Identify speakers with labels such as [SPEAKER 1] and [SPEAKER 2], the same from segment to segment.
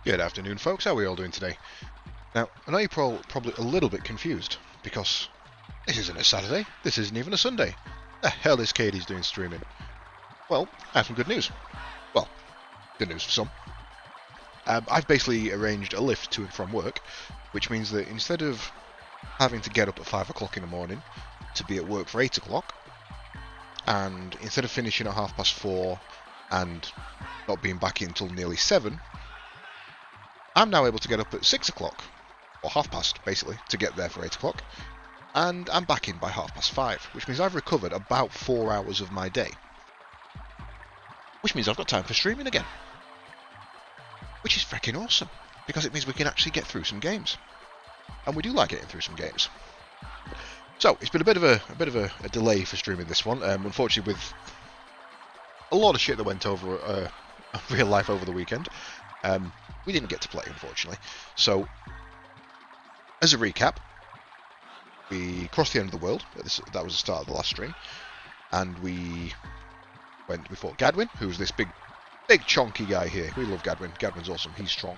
[SPEAKER 1] Good afternoon, folks. How are we all doing today? Now, I know you're probably a little bit confused, because this isn't a Saturday, this isn't even a Sunday. The hell is Caedes doing streaming? Well, I have some good news. Well, good news for some. I've basically arranged a lift to and from work, which means that instead of having to get up at 5 o'clock in the morning to be at work for 8 o'clock, and instead of finishing at 4:30 and not being back in until nearly 7, I'm now able to get up at 6 o'clock, or 5:30 basically, to get there for 8 o'clock, and I'm back in by 5:30, which means I've recovered about 4 hours of my day. Which means I've got time for streaming again. Which is freaking awesome, because it means we can actually get through some games. And we do like getting through some games. So, it's been a bit of a delay for streaming this one, unfortunately with a lot of shit that went over real life over the weekend. We didn't get to play, unfortunately. So, as a recap, we crossed the end of the world. That was the start of the last stream. And we fought Gadwin, who's this big chonky guy here. We love Gadwin. Gadwin's awesome. He's strong.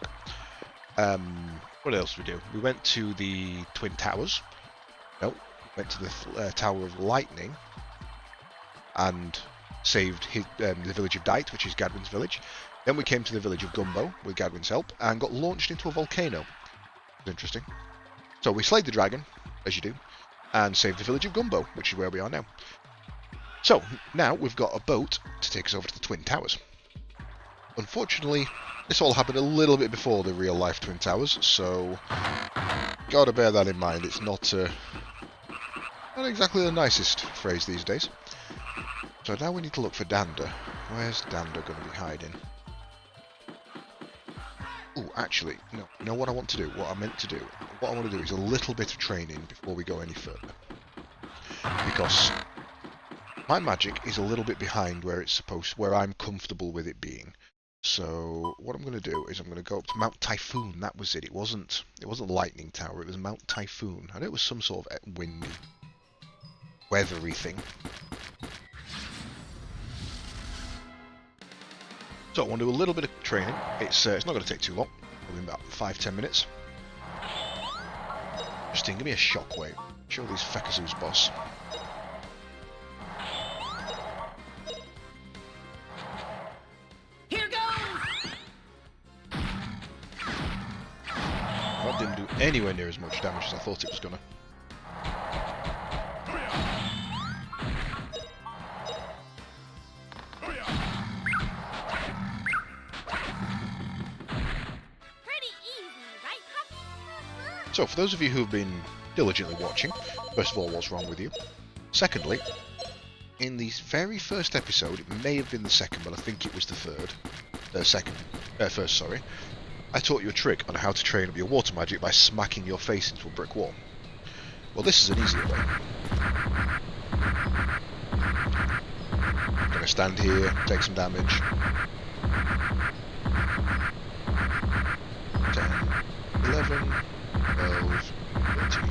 [SPEAKER 1] What else did we do? We went to the Twin Towers. No, we went to the Tower of Lightning. And saved the village of Dite, which is Gadwin's village. Then we came to the village of Gumbo with Gadwin's help and got launched into a volcano. Interesting. So we slayed the dragon, as you do, and saved the village of Gumbo, which is where we are now. So now we've got a boat to take us over to the Twin Towers. Unfortunately, this all happened a little bit before the real life Twin Towers, so gotta bear that in mind. It's not exactly the nicest phrase these days. So now we need to look for Dander. Where's Dander going to be hiding? Oh, actually, no. You know what I want to do? What I meant to do? What I want to do is a little bit of training before we go any further. Because my magic is a little bit behind where I'm comfortable with it being. So what I'm going to do is I'm going to go up to Mount Typhoon. That was it. It wasn't Lightning Tower. It was Mount Typhoon. I know it was some sort of windy, weathery thing. So I want to do a little bit of training. It's not going to take too long, probably about 5-10 minutes. Justine, give me a shockwave. Show these feckers boss.
[SPEAKER 2] Here goes!
[SPEAKER 1] That didn't do anywhere near as much damage as I thought it was going to. So, for those of you who've been diligently watching, first of all, what's wrong with you? Secondly, in the very first episode, it may have been the second, but I think it was the first, sorry, I taught you a trick on how to train up your water magic by smacking your face into a brick wall. Well, this is an easier way. I'm going to stand here, take some damage. 10, 11... 12, 13.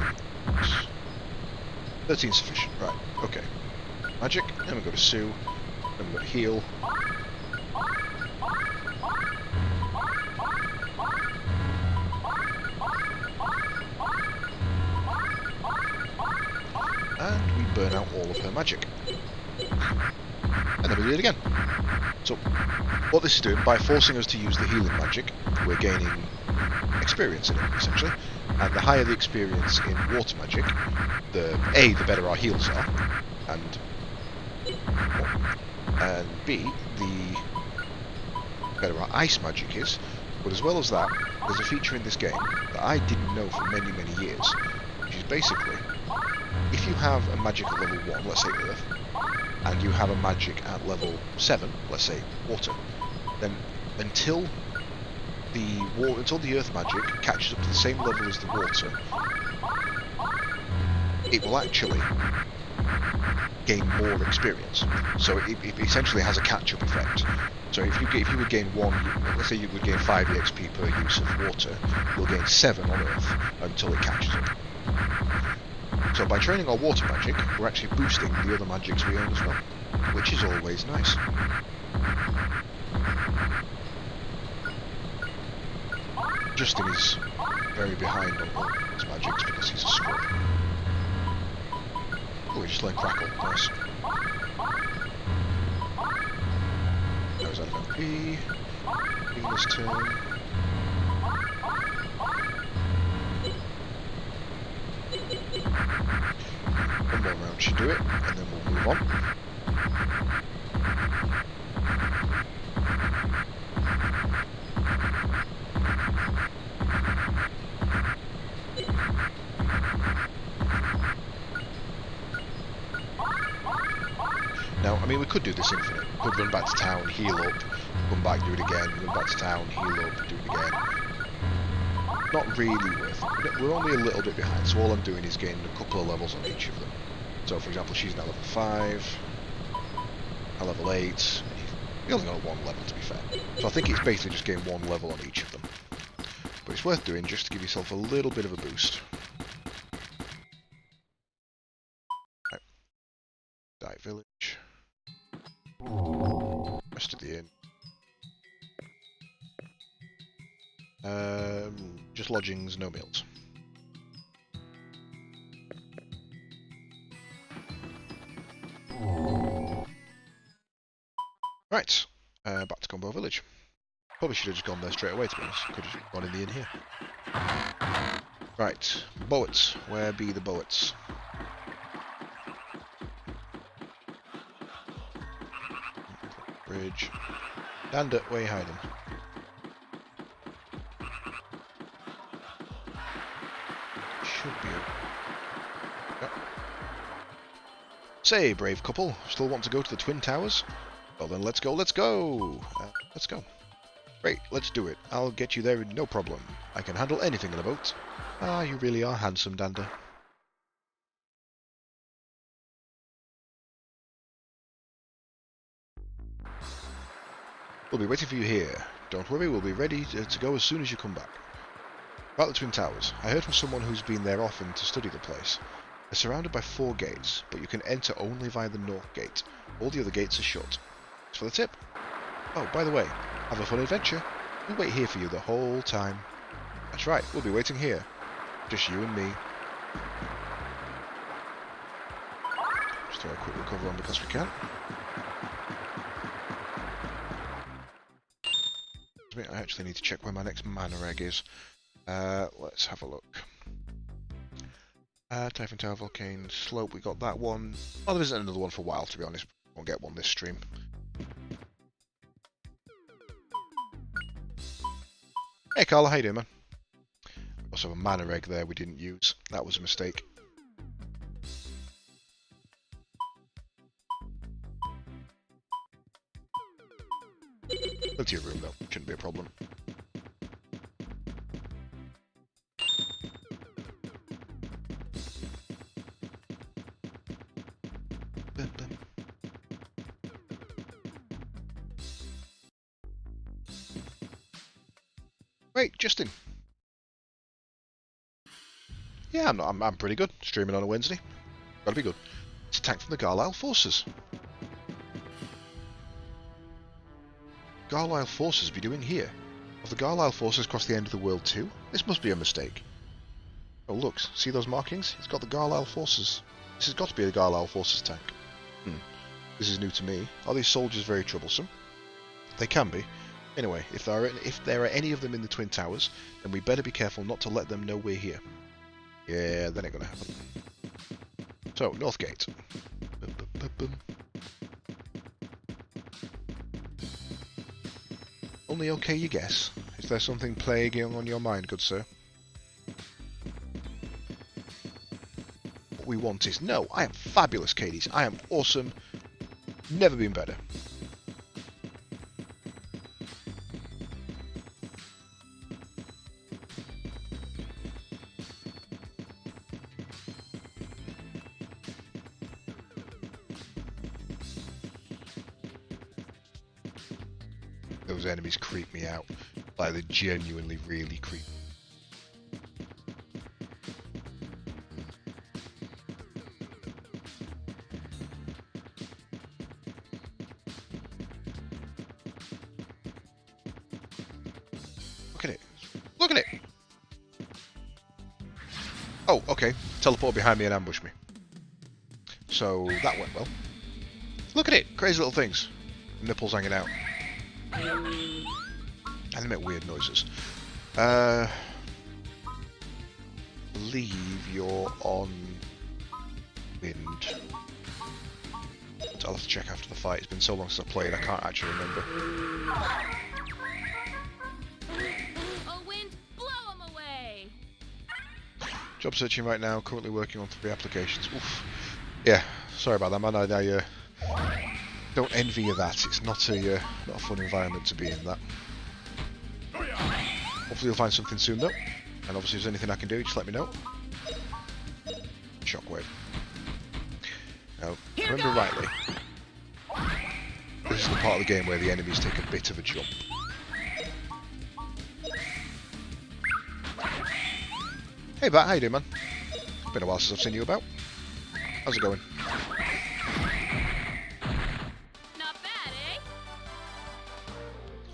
[SPEAKER 1] 13 sufficient, right, okay. Magic, then we go to Sue, then we go to heal. And we burn out all of her magic. And then we do it again. So, what this is doing, by forcing us to use the healing magic, we're gaining experience in it, essentially. And the higher the experience in water magic, the better our heals are, and B, the better our ice magic is. But as well as that, there's a feature in this game that I didn't know for many, many years, which is basically, if you have a magic at level 1, let's say Earth, and you have a magic at level 7, let's say Water, then until the Earth magic catches up to the same level as the water, it will actually gain more experience. So it essentially has a catch-up effect. So if you would gain 1, let's say you would gain 5 EXP per use of water, you'll gain 7 on Earth until it catches up. So by training our water magic, we're actually boosting the other magics we own as well, which is always nice. Justin is very behind on all his magics because he's a scrub. Oh, he just let crackle. Nice. Now he's out of MP. Being this turn. One more round should do it, and then we'll move on. Now, I mean, we could do this infinite. We could run back to town, heal up, come back, do it again, run back to town, heal up, do it again. Not really worth it. We're only a little bit behind, so all I'm doing is gaining a couple of levels on each of them. So, for example, she's now level 5, I'm level 8. We only got 1 level, to be fair. So I think it's basically just gain 1 level on each of them. But it's worth doing just to give yourself a little bit of a boost. Right. Dive Village. Rest of the inn. Just lodgings, no meals. Right, back to Combo Village. Probably should have just gone there straight away, to be honest. Could have gone in the inn here. Right, Boats. Where be the Boats? Bridge. Dander, where are you hiding? Should be. Yep. Say, brave couple, still want to go to the Twin Towers? Well then, let's go, let's go! Let's go. Great, let's do it. I'll get you there, no problem. I can handle anything in a boat. Ah, you really are handsome, Dander. We'll be waiting for you here. Don't worry, we'll be ready to go as soon as you come back. About the Twin Towers. I heard from someone who's been there often to study the place. They're surrounded by 4 gates, but you can enter only via the North Gate. All the other gates are shut. Thanks for the tip. Oh, by the way, have a fun adventure. We'll wait here for you the whole time. That's right, we'll be waiting here. Just you and me. Just throw a quick recover on because we can. I actually need to check where my next mana egg is. Let's have a look. Typhon Tower, Volcane, Slope, we got that one. Oh, there isn't another one for a while, to be honest. Won't get one this stream. Hey Carla, how you doing, man? Also have a mana egg there we didn't use. That was a mistake. Go to your room though, shouldn't be a problem. Wait, Justin. Yeah, I'm pretty good. Streaming on a Wednesday. Gotta be good. It's a tank from the Garlisle forces. Garlisle forces be doing here? Have the Garlisle forces crossed the end of the world too? This must be a mistake. Oh look, see those markings? It's got the Garlisle forces. This has got to be the Garlisle forces tank. This is new to me. Are these soldiers very troublesome? They can be. Anyway, if there are any of them in the Twin Towers, then we better be careful not to let them know we're here. Yeah, that ain't gonna happen. So, North Gate. Only okay, you guess. Is there something plaguing on your mind, good sir? What we want is... No, I am fabulous, Caedes. I am awesome. Never been better. Those enemies creep me out. Like, they genuinely really creep. Look at it. Look at it! Oh, okay. Teleport behind me and ambush me. So that went well. Look at it! Crazy little things. Nipples hanging out. And they make weird noises. Believe you're on wind. I'll have to check after the fight. It's been so long since I played, I can't actually remember.
[SPEAKER 2] Oh, wind, blow 'em away!
[SPEAKER 1] Job searching right now, currently working on 3 applications. Oof. Yeah, sorry about that, man. I don't envy you that. It's not a fun environment to be in, that. Hopefully you'll find something soon, though. And obviously if there's anything I can do, just let me know. Shockwave. Now, remember rightly, this is the part of the game where the enemies take a bit of a jump. Hey Bat, how you doing, man? It's been a while since I've seen you about. How's it going?
[SPEAKER 2] Not bad, eh?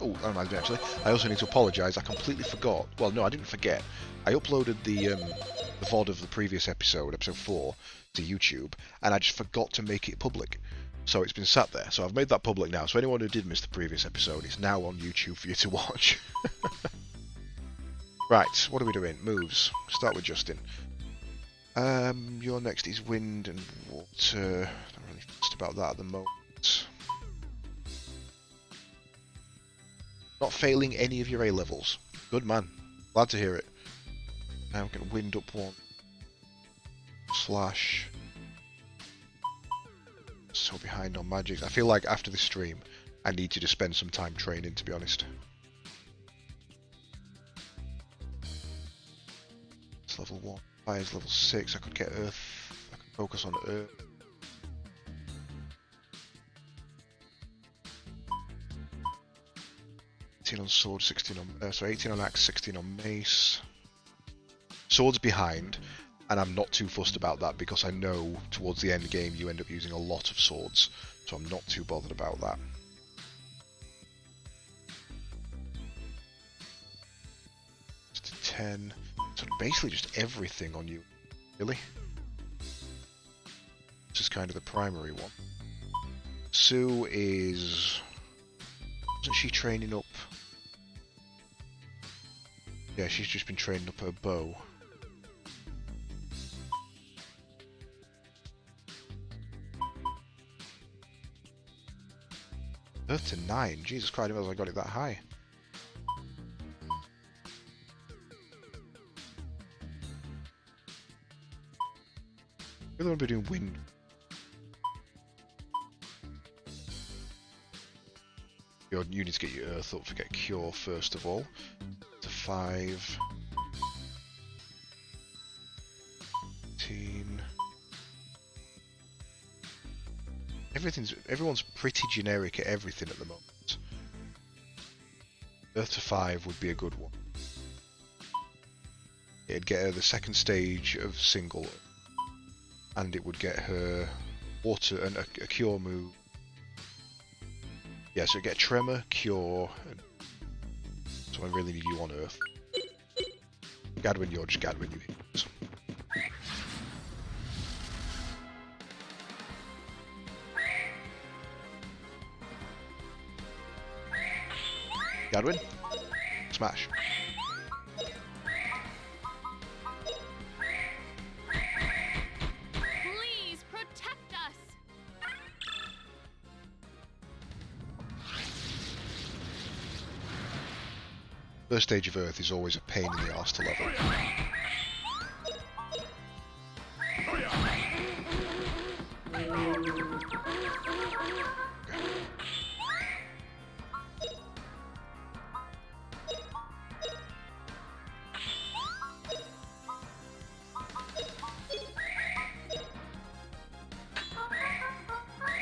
[SPEAKER 1] Oh, that reminds me actually. I also need to apologise. I completely forgot. Well, no, I didn't forget. I uploaded the VOD of the previous episode, episode 4, to YouTube, and I just forgot to make it public. So it's been sat there. So I've made that public now. So anyone who did miss the previous episode, it's now on YouTube for you to watch. Right, what are we doing? Moves. Start with Justin. Your next is wind and water. Not really fussed about that at the moment. Not failing any of your A levels. Good man. Glad to hear it. Now we can wind up 1. Slash. So behind on magics. I feel like after this stream, I need to just spend some time training, to be honest. It's level 1. Fire's level 6. I could get earth. I could focus on earth. On sword, 16 on 18 on axe, 16 on mace. Sword's behind, and I'm not too fussed about that because I know towards the end game you end up using a lot of swords, so I'm not too bothered about that. It's a 10. So basically just everything on you, really. This is kind of the primary one. Sue is... Isn't she training up? Yeah, she's just been training up her bow. Earth to 9. Jesus Christ, I didn't realize I got it that high. Really want to be doing wind. You need to get your earth up to get cure first of all. To 5. 18. Everyone's pretty generic at everything at the moment. Earth to 5 would be a good one. It'd get her the 2nd stage of single, and it would get her water and a cure move. Yeah, so get Tremor, Cure, and so I really need you on Earth. Gadwin, you're just Gadwin, you idiots. Gadwin, smash.
[SPEAKER 2] Please protect us.
[SPEAKER 1] First stage of Earth is always a pain in the arse to level.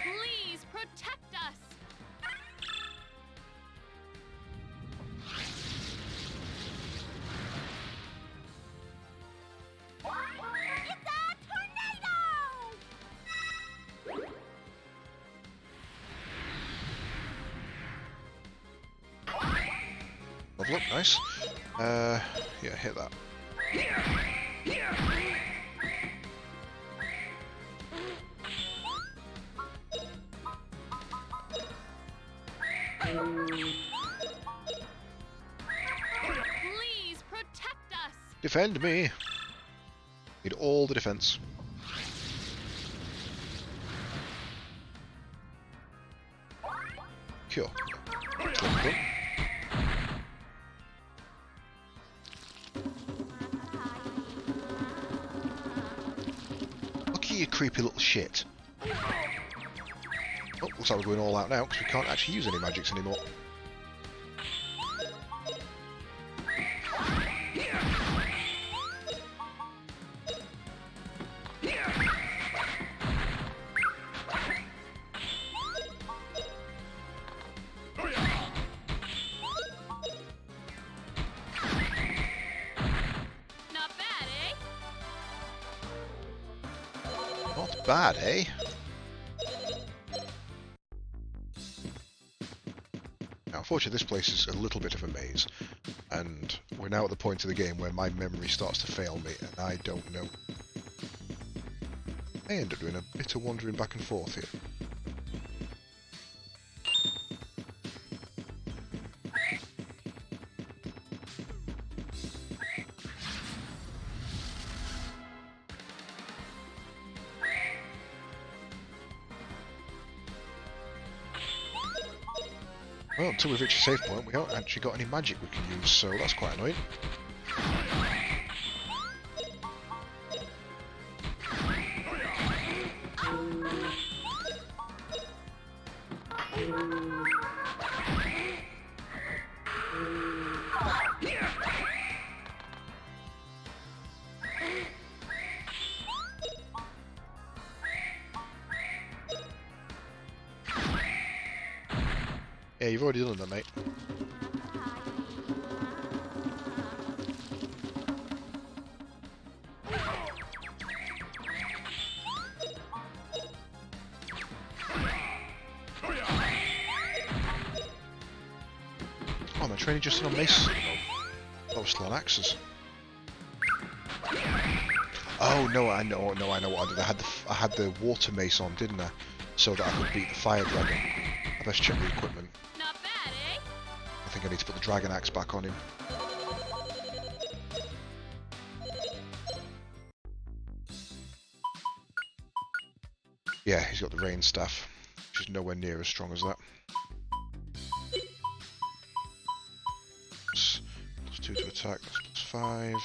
[SPEAKER 2] Please protect us. It's a tornado!
[SPEAKER 1] Level up, nice. Yeah, hit that.
[SPEAKER 2] Please protect us.
[SPEAKER 1] Defend me! Need all the defense. Cure. Done. Look at you creepy little shit. Oh, looks like we're going all out now because we can't actually use any magics anymore.
[SPEAKER 2] Not bad, eh?
[SPEAKER 1] Not bad, eh? Now, unfortunately, this place is a little bit of a maze, and we're now at the point of the game where my memory starts to fail me, and I don't know. I end up doing a bit of wandering back and forth here. Well, until we've reached a save point, we haven't actually got any magic we can use, so that's quite annoying. Yeah, you've already done that, mate. Oh, my training just on mace. Oh, was still on axes. Oh no, I know what I did. I had the water mace on, didn't I? So that I could beat the fire dragon. I best check the equipment.
[SPEAKER 2] Not bad, eh?
[SPEAKER 1] I think I need to put the dragon axe back on him. Yeah, he's got the rain staff, which is nowhere near as strong as that. Plus 2 to attack, that's plus 5.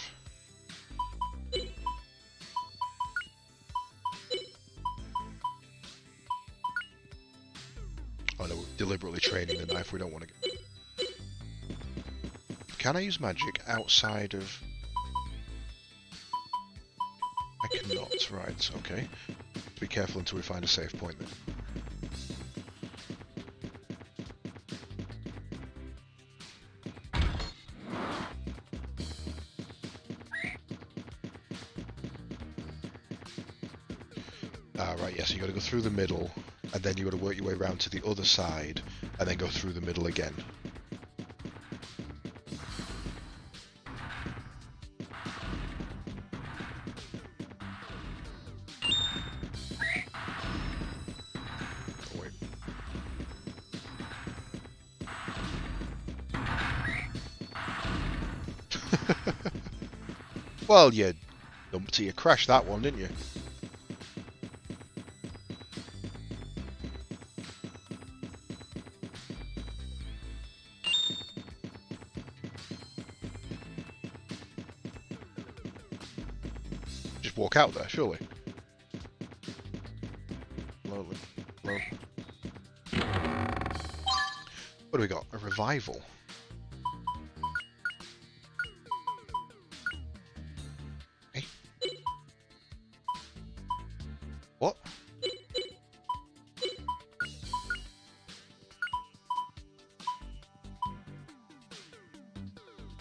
[SPEAKER 1] Oh no, we're deliberately training the knife we don't want to get. Can I use magic outside of... I cannot, right, okay. Be careful until we find a safe point then. Ah, right, yeah, so you got to go through the middle, and then you got to work your way around to the other side, and then go through the middle again. Oh, wait. Well, you numpty, you crashed that one, didn't you? Just walk out there, surely. Slowly. Slow. What do we got? A revival. Hey. What?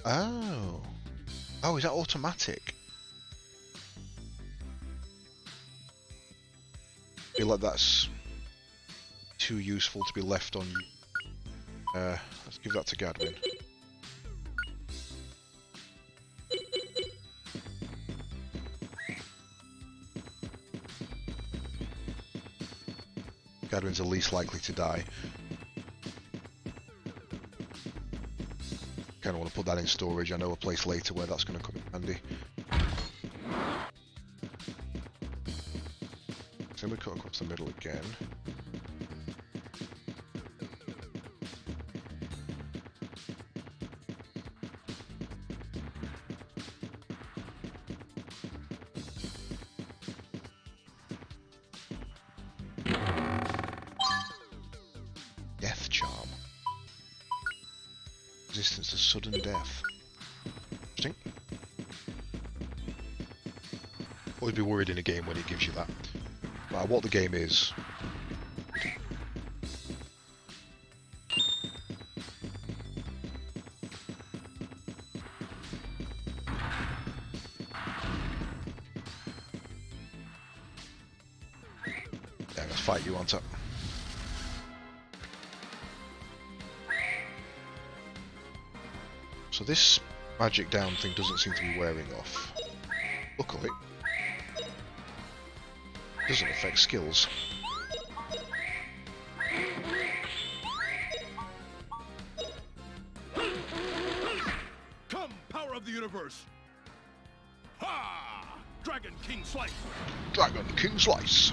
[SPEAKER 1] Oh. Oh, is that automatic? I feel like that's too useful to be left on you. Let's give that to Gadwin. Gadwin's the least likely to die. Kind of want to put that in storage. I know a place later where that's going to come in handy. So we cut across the middle again. Death charm. Resistance to sudden death. Interesting. Always be worried in a game when it gives you that. But what the game is. Yeah, let's fight you on top. So this magic down thing doesn't seem to be wearing off. Luckily, it doesn't affect skills.
[SPEAKER 3] Come, power of the universe! Ha! Dragon King Slice!
[SPEAKER 1] Dragon King Slice!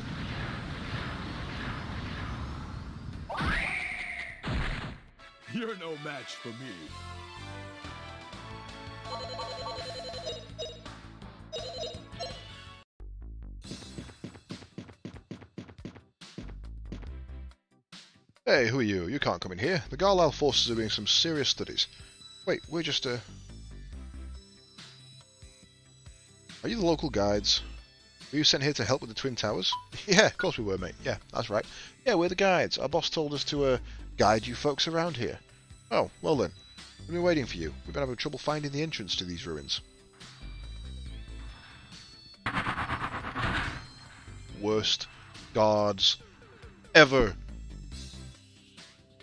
[SPEAKER 3] You're no match for me.
[SPEAKER 1] Hey, who are you? You can't come in here. The Garlal forces are doing some serious studies. Wait, we're just, Are you the local guides? Were you sent here to help with the Twin Towers? Yeah, of course we were, mate. Yeah, that's right. Yeah, we're the guides. Our boss told us to, guide you folks around here. Oh, well then. We've been waiting for you. We've been having trouble finding the entrance to these ruins. Worst guards ever.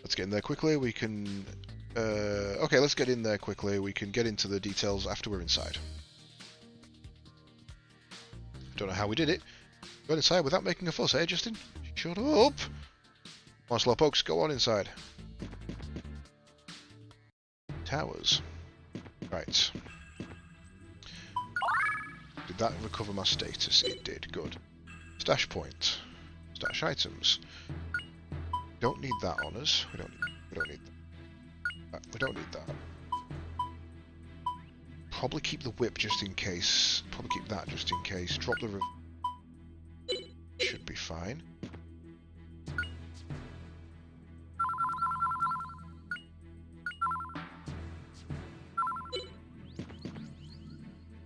[SPEAKER 1] Let's get in there quickly. We can... okay, let's get in there quickly. We can get into the details after we're inside. Don't know how we did it. Got inside without making a fuss, eh, Justin? Shut up! Come on, slowpokes, go on inside. Towers. Right. Did that recover my status? It did. Good. Stash point. Stash items. Don't need that on us. We don't need that. We don't need that. Probably keep the whip just in case. Probably keep that just in case. Drop the should be fine.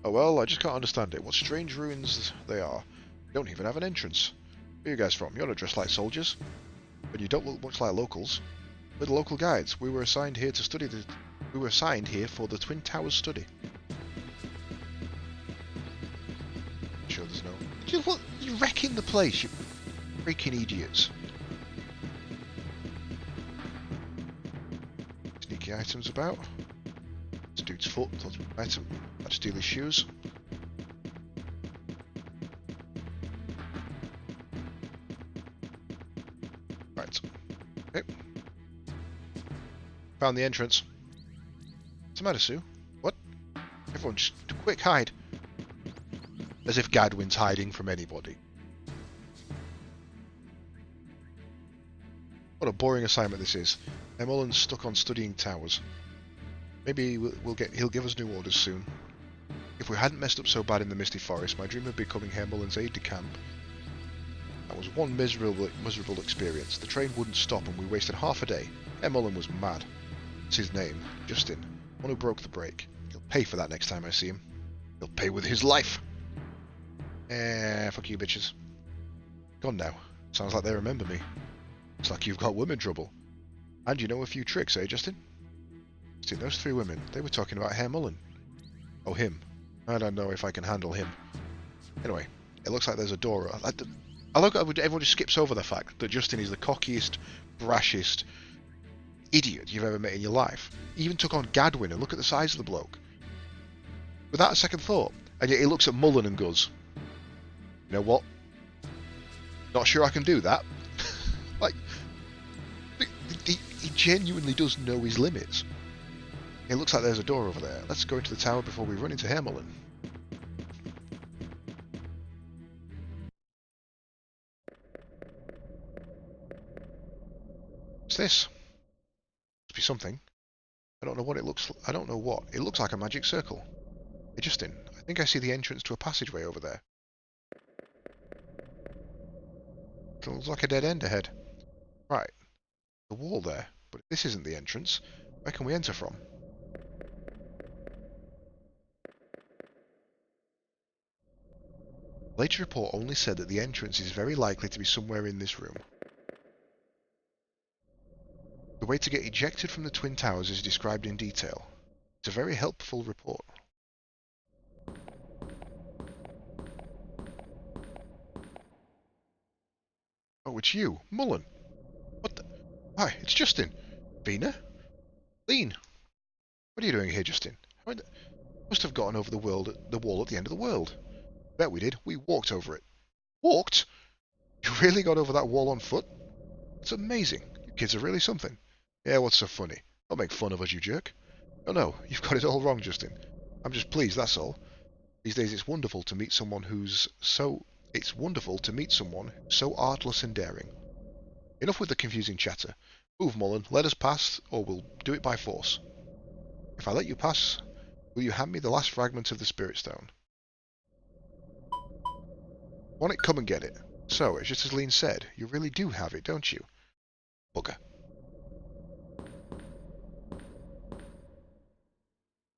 [SPEAKER 1] Oh well, I just can't understand it. What strange ruins they are. We don't even have an entrance. Where are you guys from? You're not dressed like soldiers. But you don't look much like locals. We're the local guides. We were assigned here to study the... We were assigned here for the Twin Towers study. Sure there's no... You're wrecking the place, you freaking idiots. Sneaky items about. This dude's foot. Thought item. I'd steal his shoes. Right. Okay. Found the entrance. What's the matter, Sue? What? Everyone just quick hide. As if Gadwin's hiding from anybody. What a boring assignment this is. Mullen's stuck on studying towers. Maybe he'll give us new orders soon. If we hadn't messed up so bad in the Misty Forest, my dream of becoming Herr Mullen's aide-de-camp. That was one miserable experience. The train wouldn't stop and we wasted half a day. Herr Mullen was mad. It's his name, Justin. One who broke the brake. He'll pay for that next time I see him. He'll pay with his life. Fuck you bitches. Gone now. Sounds like they remember me. It's like you've got women trouble. And you know a few tricks, eh, Justin? See, those three women, they were talking about Herr Mullen. Oh, him. I don't know if I can handle him. Anyway, it looks like there's a door. I look at everyone just skips over the fact that Justin is the cockiest, brashest idiot you've ever met in your life. He even took on Gadwin, and look at the size of the bloke. Without a second thought. And yet he looks at Mullen and goes, you know what? Not sure I can do that. Like, he genuinely does know his limits. It looks like there's a door over there. Let's go into the tower before we run into Hermelin. What's this? Must be something. I don't know what it looks like. I don't know what. It looks like a magic circle. Hey, Justin, I think I see the entrance to a passageway over there. It looks like a dead end ahead. Right. The wall there. But if this isn't the entrance, where can we enter from? Later report only said that the entrance is very likely to be somewhere in this room. The way to get ejected from the Twin Towers is described in detail. It's a very helpful report. Oh, it's you, Mullen. What the? Hi, it's Justin. Vina? Lean. What are you doing here, Justin? Must have gotten over the wall at the end of the world. Bet we did. We walked over it. Walked? You really got over that wall on foot? It's amazing. You kids are really something. Yeah, what's so funny? Don't make fun of us, you jerk. Oh no, you've got it all wrong, Justin. I'm just pleased, that's all. These days it's wonderful to meet someone who's so... It's wonderful to meet someone who's so artless and daring. Enough with the confusing chatter. Move, Mullen, let us pass, or we'll do it by force. If I let you pass, will you hand me the last fragment of the Spirit Stone? Want it? Come and get it. So, it's just as Lean said, you really do have it, don't you? Bugger.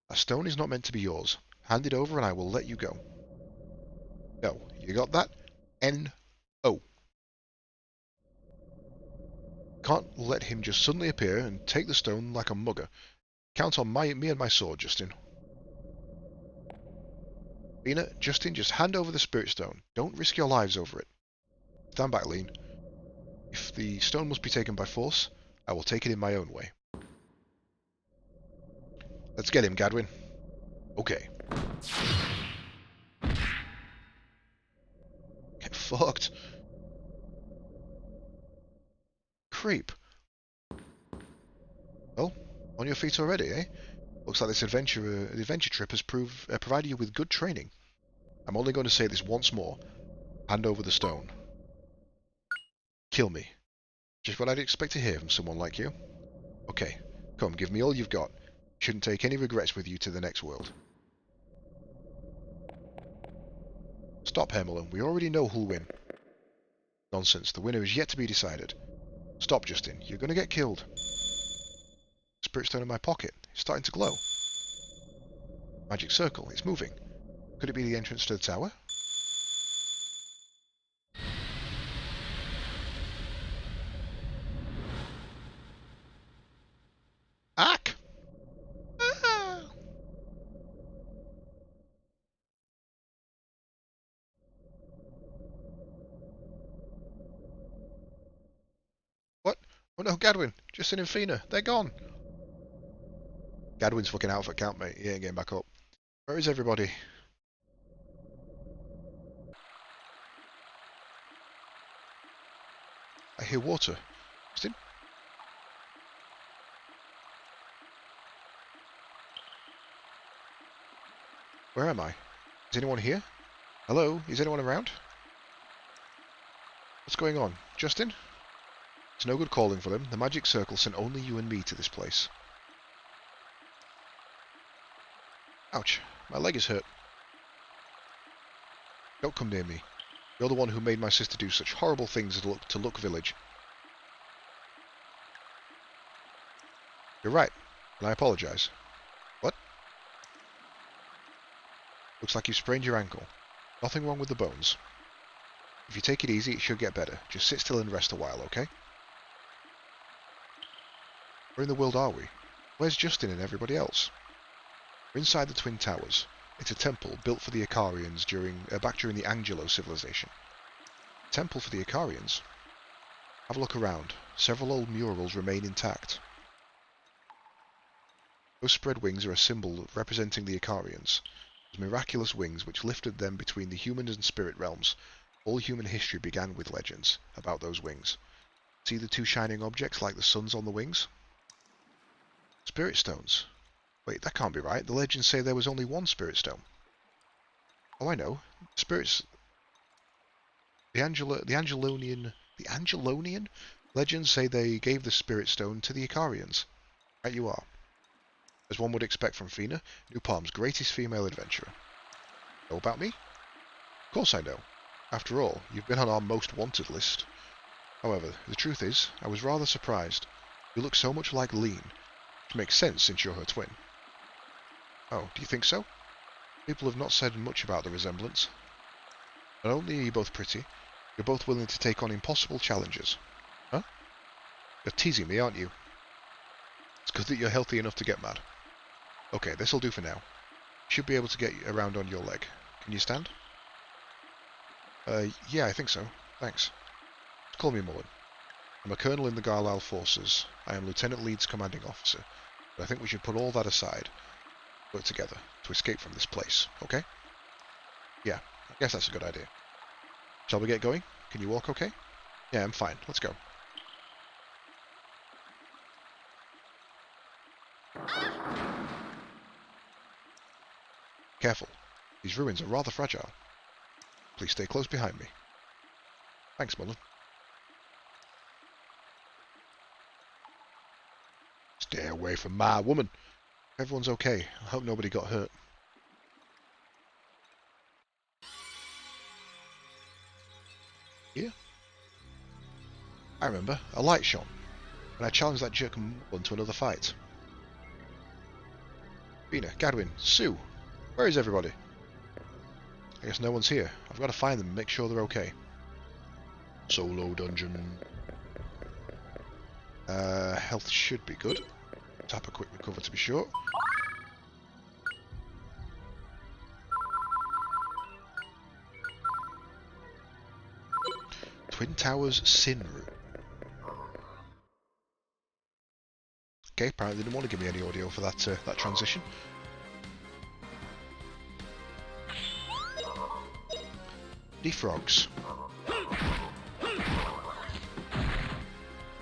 [SPEAKER 1] A stone is not meant to be yours. Hand it over and I will let you go. No, you got that? N-O. Can't let him just suddenly appear and take the stone like a mugger. Count on me and my sword, Justin. Vina, Justin, just hand over the Spirit Stone. Don't risk your lives over it. Stand back, Lean. If the stone must be taken by force, I will take it in my own way. Let's get him, Gadwin. Okay. Get fucked. Creep. Well, on your feet already, eh? Looks like this adventure trip has provided you with good training. I'm only going to say this once more. Hand over the stone. Kill me. Just what I'd expect to hear from someone like you. Okay, come, give me all you've got. Shouldn't take any regrets with you to the next world. Stop, Hermelin. We already know who'll win. Nonsense. The winner is yet to be decided. Stop, Justin. You're going to get killed. Spirit Stone in my pocket. It's starting to glow. Magic circle. It's moving. Could it be the entrance to the tower? Ack! Ah! What? Oh no, Gadwin. Justin and Fina. They're gone. Gadwin's fucking out for count, mate. He ain't getting back up. Where is everybody? I hear water. Justin? Where am I? Is anyone here? Hello? Is anyone around? What's going on? Justin? It's no good calling for them. The magic circle sent only you and me to this place. Ouch. My leg is hurt. Don't come near me. You're the one who made my sister do such horrible things to Look Village. You're right, and I apologize. What? Looks like you've sprained your ankle. Nothing wrong with the bones. If you take it easy, it should get better. Just sit still and rest a while, okay? Where in the world are we? Where's Justin and everybody else? We're inside the Twin Towers. It's a temple built for the Icarians back during the Angelou civilization. Temple for the Icarians? Have a look around. Several old murals remain intact. Those spread wings are a symbol representing the Icarians. Those miraculous wings which lifted them between the human and spirit realms. All human history began with legends about those wings. See the two shining objects like the suns on the wings? Spirit stones. Wait, that can't be right. The legends say there was only one spirit stone. Oh, I know. Spirits... The Angelonian legends say they gave the spirit stone to the Icarians. Right you are. As one would expect from Fina, New Palm's greatest female adventurer. Know about me? Of course I know. After all, you've been on our most wanted list. However, the truth is, I was rather surprised. You look so much like Lean, which makes sense since you're her twin. Oh, do you think so? People have not said much about the resemblance. Not only are you both pretty, you're both willing to take on impossible challenges. Huh? You're teasing me, aren't you? It's good that you're healthy enough to get mad. Okay, this'll do for now. Should be able to get around on your leg. Can you stand? Yeah, I think so. Thanks. Call me Mullen. I'm a colonel in the Garlisle forces. I am Lieutenant Leeds' commanding officer. But I think we should put all that aside. Work together to escape from this place, okay? Yeah, I guess that's a good idea. Shall we get going? Can you walk okay? Yeah, I'm fine. Let's go. Careful. These ruins are rather fragile. Please stay close behind me. Thanks, Mullen. Stay away from my woman. Everyone's okay. I hope nobody got hurt. Here? I remember. A light shone. When I challenged that jerk Mullen to another fight. Bina, Gadwin, Sue. Where is everybody? I guess no one's here. I've got to find them and make sure they're okay. Solo dungeon. Health should be good. Tap a quick recover to be sure. Twin Towers Sin Room. Okay, apparently they didn't want to give me any audio for that that transition. Defrogs.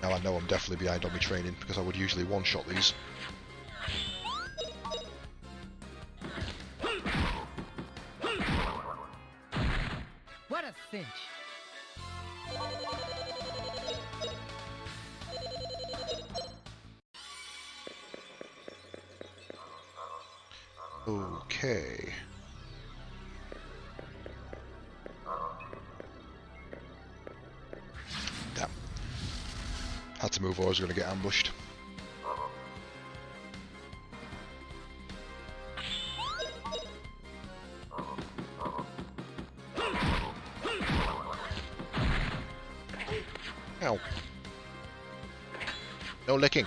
[SPEAKER 1] Now I know I'm definitely behind on my training because I would usually one-shot these.
[SPEAKER 4] What a cinch!
[SPEAKER 1] Okay. Damn. Had to move or I was going to get ambushed. Ow. No licking.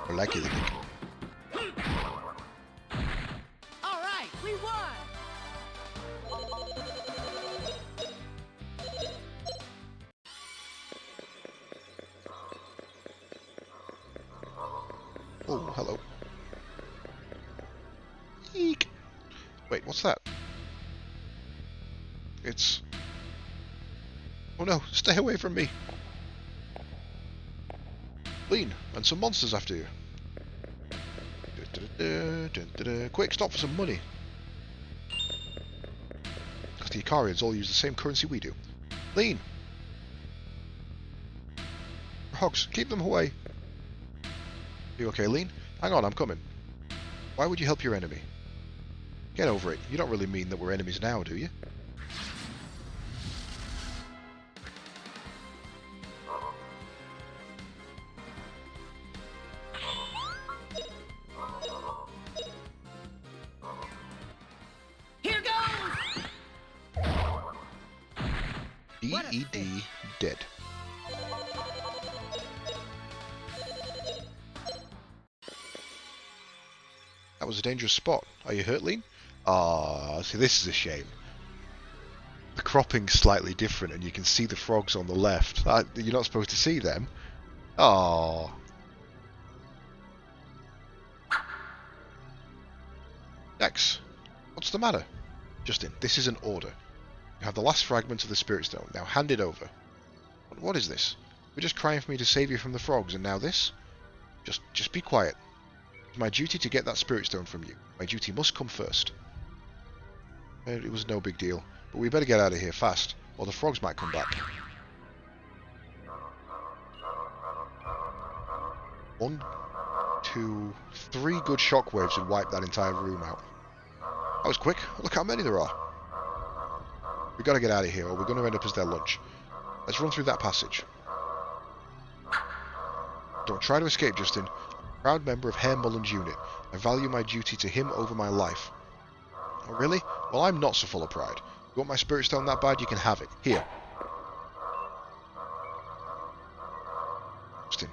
[SPEAKER 1] Or likey licking.
[SPEAKER 4] All right, we won!
[SPEAKER 1] Oh, hello. Eek. Wait, what's that? It's... Oh no, stay away from me! Lean, and some monsters after you. Quick, stop for some money! Because the Icarians all use the same currency we do. Lean! Hogs, keep them away! You okay, Lean? Hang on, I'm coming. Why would you help your enemy? Get over it. You don't really mean that we're enemies now, do you?
[SPEAKER 4] Here goes!
[SPEAKER 1] D-E-D, dead. That was a dangerous spot. Are you hurt, Lean? Ah, see, this is a shame. The cropping's slightly different, and you can see the frogs on the left. You're not supposed to see them. Ah. Dex, what's the matter? Justin, this is an order. You have the last fragment of the Spirit Stone. Now hand it over. What is this? You're just crying for me to save you from the frogs, and now this? Just be quiet. It's my duty to get that Spirit Stone from you. My duty must come first. It was no big deal, but we better get out of here fast, or the frogs might come back. 1, 2, 3 good shockwaves would wipe that entire room out. That was quick. Look how many there are. We gotta get out of here, or we're gonna end up as their lunch. Let's run through that passage. Don't try to escape, Justin. I'm a proud member of Herr Mullen's unit. I value my duty to him over my life. Oh, really? Well, I'm not so full of pride. You want my Spirit Stone that bad? You can have it. Here. Justin,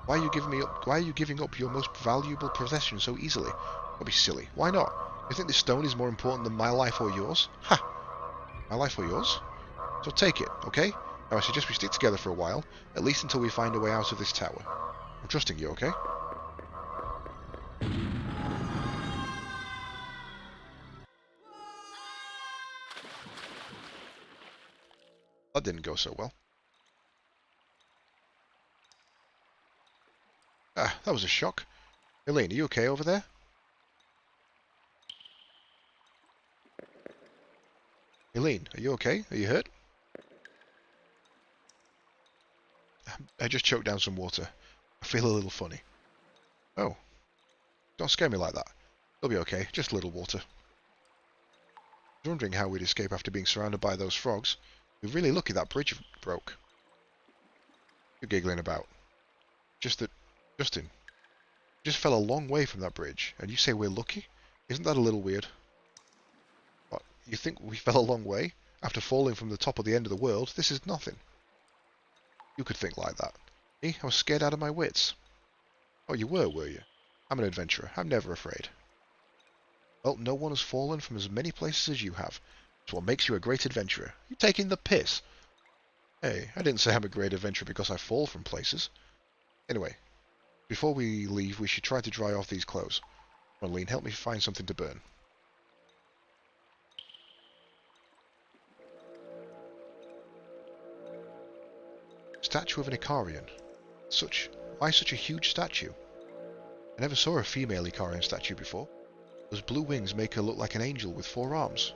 [SPEAKER 1] why are you giving up your most valuable possession so easily? Don't be silly. Why not? You think this stone is more important than my life or yours? Ha! My life or yours? So take it, okay? Now I suggest we stick together for a while, at least until we find a way out of this tower. I'm trusting you, okay? That didn't go so well. Ah, that was a shock. Elaine, are you okay over there? Elaine, are you okay? Are you hurt? I just choked down some water. I feel a little funny. Oh. Don't scare me like that. It'll be okay, just a little water. I was wondering how we'd escape after being surrounded by those frogs. We're really lucky that bridge broke. You're giggling about. Just that, Justin, we just fell a long way from that bridge, and you say we're lucky? Isn't that a little weird? What, you think we fell a long way? After falling from the top of the end of the world, this is nothing. You could think like that. Me? I was scared out of my wits. Oh, you were you? I'm an adventurer. I'm never afraid. Well, no one has fallen from as many places as you have. That's what makes you a great adventurer. You're taking the piss. Hey, I didn't say I'm a great adventurer because I fall from places. Anyway, before we leave, we should try to dry off these clothes. Come on, Lean, help me find something to burn. Statue of an Icarian. Why such a huge statue? I never saw a female Icarian statue before. Those blue wings make her look like an angel with 4 arms.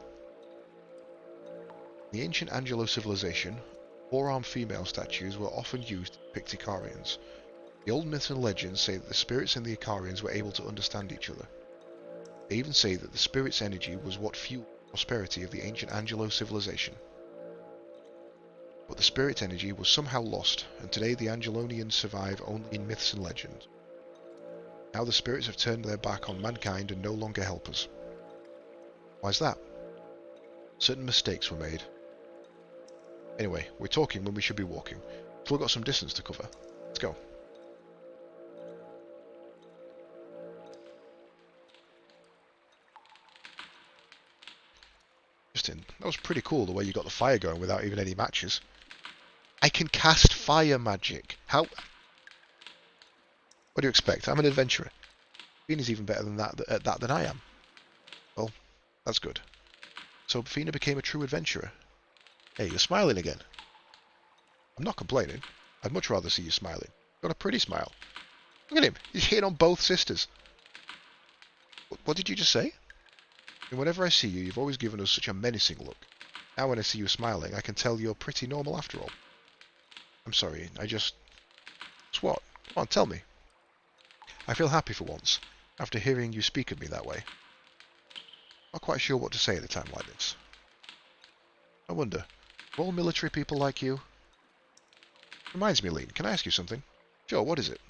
[SPEAKER 1] In the ancient Angelou civilization, 4-armed female statues were often used to depict Icarians. The old myths and legends say that the spirits and the Icarians were able to understand each other. They even say that the spirit's energy was what fueled the prosperity of the ancient Angelou civilization. But the spirit energy was somehow lost, and today the Angelonians survive only in myths and legends. Now the spirits have turned their back on mankind and no longer help us. Why's that? Certain mistakes were made. Anyway, we're talking when we should be walking. Still got some distance to cover. Let's go. Justin, that was pretty cool the way you got the fire going without even any matches. I can cast fire magic. How? What do you expect? I'm an adventurer. Fina's even better at that than I am. Well, that's good. So Fina became a true adventurer. Hey, you're smiling again. I'm not complaining. I'd much rather see you smiling. You've got a pretty smile. Look at him. He's hitting on both sisters. What did you just say? And whenever I see you, you've always given us such a menacing look. Now when I see you smiling, I can tell you're pretty normal after all. I'm sorry, It's what? Come on, tell me. I feel happy for once, after hearing you speak of me that way. Not quite sure what to say at a time like this. I wonder, are all military people like you? Reminds me, Lean, can I ask you something? Sure, what is it?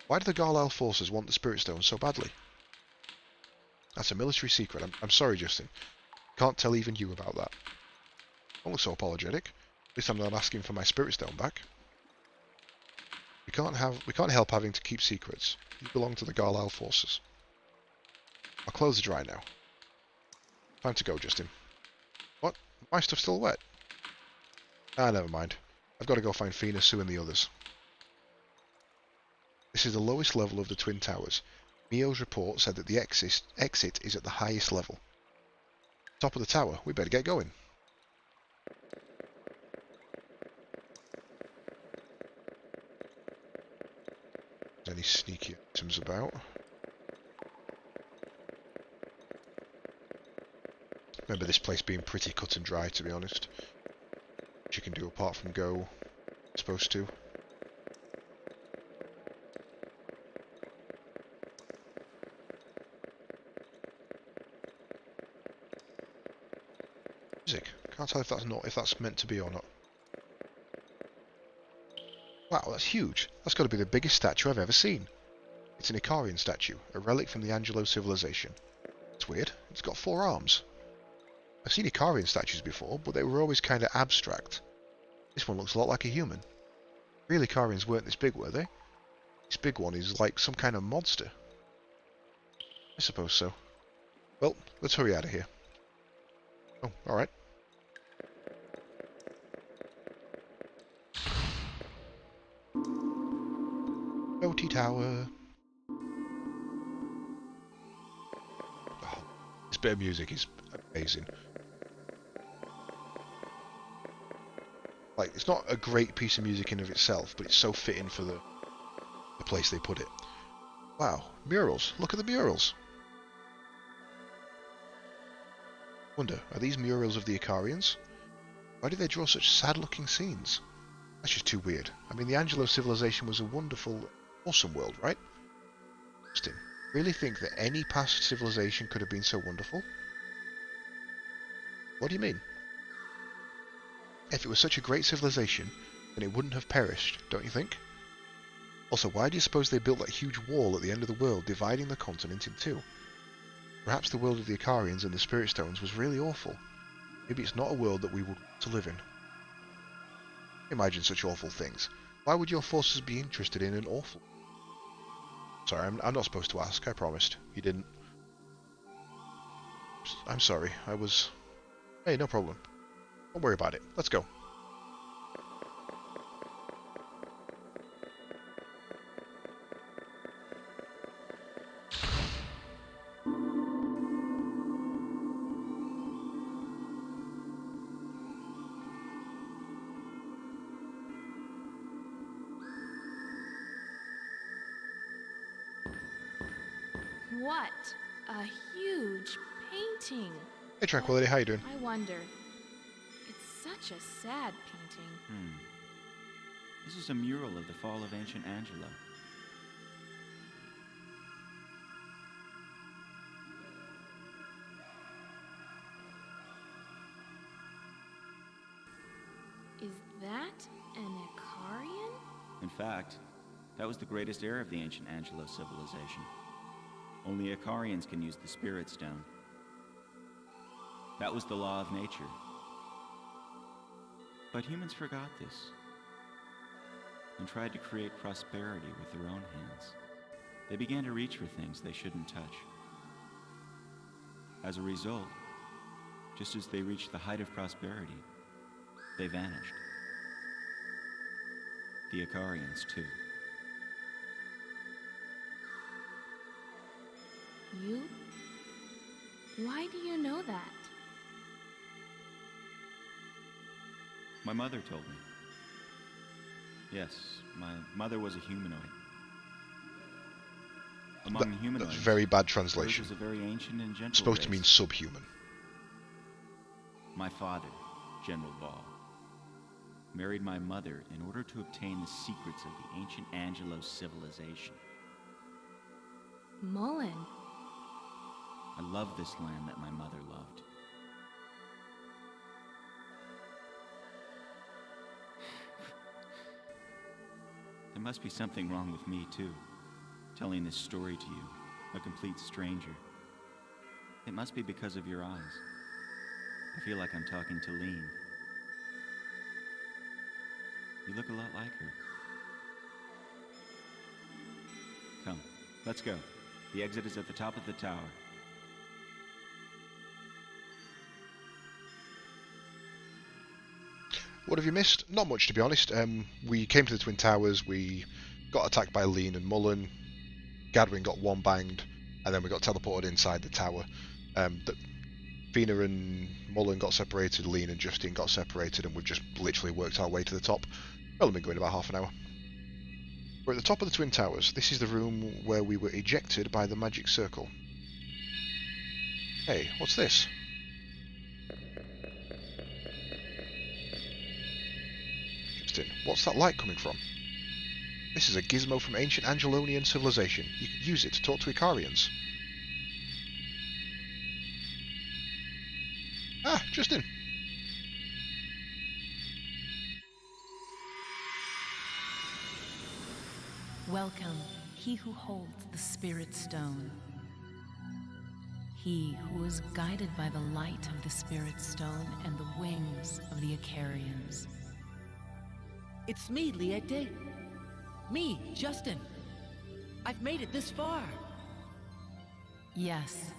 [SPEAKER 1] Why do the Garlisle forces want the Spirit Stone so badly? That's a military secret. I'm sorry, Justin. Can't tell even you about that. Don't look so apologetic. At least I'm not asking for my Spirit Stone back. We can't help having to keep secrets. You belong to the Garlisle forces. Our clothes are dry now. Time to go, Justin. What? My stuff's still wet. Ah, never mind. I've got to go find Fina, Sue and the others. This is the lowest level of the Twin Towers. Mio's report said that the exit is at the highest level. Top of the tower. We better get going. Any sneaky items about? Remember this place being pretty cut and dry, to be honest. Which you can do apart from go. Supposed to. Music. Can't tell if that's meant to be or not. Wow, that's huge. That's got to be the biggest statue I've ever seen. It's an Icarian statue, a relic from the Angelou civilization. It's weird. It's got 4 arms. I've seen Icarian statues before, but they were always kind of abstract. This one looks a lot like a human. Real Icarians weren't this big, were they? This big one is like some kind of monster. I suppose so. Well, let's hurry out of here. Oh, alright. OT Tower. Oh, this bit of music is amazing. Like, it's not a great piece of music in of itself, but it's so fitting for the place they put it. Wow, murals. Look at the murals. Wonder, are these murals of the Icarians? Why do they draw such sad-looking scenes? That's just too weird. I mean, the Angelou civilization was a wonderful, awesome world, right? Interesting. Really think that any past civilization could have been so wonderful? What do you mean? If it was such a great civilization, then it wouldn't have perished, don't you think? Also, why do you suppose they built that huge wall at the end of the world, dividing the continent in 2? Perhaps the world of the Icarians and the Spirit Stones was really awful. Maybe it's not a world that we would want to live in. Imagine such awful things. Why would your forces be interested in an awful... Sorry, I'm not supposed to ask, I promised. You didn't. I'm sorry, I was... Hey, no problem. Don't worry about it. Let's go.
[SPEAKER 2] What a huge painting.
[SPEAKER 1] Hey Tranquility, how you doing?
[SPEAKER 2] I wonder. It's such a sad painting.
[SPEAKER 5] This is a mural of the fall of ancient Angelou.
[SPEAKER 2] Is that an Icarian?
[SPEAKER 5] In fact, that was the greatest heir of the ancient Angelou civilization. Only Icarians can use the Spirit Stone. That was the law of nature. But humans forgot this and tried to create prosperity with their own hands. They began to reach for things they shouldn't touch. As a result, just as they reached the height of prosperity, they vanished. The Icarians, too.
[SPEAKER 2] You? Why do you know that?
[SPEAKER 5] My mother told me. Yes, my mother was a humanoid. Among humanoids,
[SPEAKER 1] That's very bad
[SPEAKER 5] hers
[SPEAKER 1] translation.
[SPEAKER 5] was a very ancient and gentle
[SPEAKER 1] It's supposed to
[SPEAKER 5] race.
[SPEAKER 1] mean subhuman.
[SPEAKER 5] My father, General Ball, married my mother in order to obtain the secrets of the ancient Angelou civilization.
[SPEAKER 2] Mullen.
[SPEAKER 5] I love this land that my mother loved. There must be something wrong with me, too, telling this story to you, a complete stranger. It must be because of your eyes. I feel like I'm talking to Lean. You look a lot like her. Come, let's go. The exit is at the top of the tower.
[SPEAKER 1] What have you missed? Not much, to be honest. We came to the Twin Towers, we got attacked by Lean and Mullen, Gadwin got one banged, and then we got teleported inside the tower. Fina and Mullen got separated, Lean and Justine got separated, and we've just literally worked our way to the top. We've only been going about half an hour. We're at the top of the Twin Towers. This is the room where we were ejected by the magic circle. Hey, what's this? Justin, what's that light coming from? This is a gizmo from ancient Angelonian civilization. You can use it to talk to Icarians. Ah, Justin.
[SPEAKER 6] Welcome, he who holds the Spirit Stone. He who is guided by the light of the Spirit Stone and the wings of the Icarians.
[SPEAKER 4] It's me, Liete. Me, Justin. I've made it this far.
[SPEAKER 6] Yes,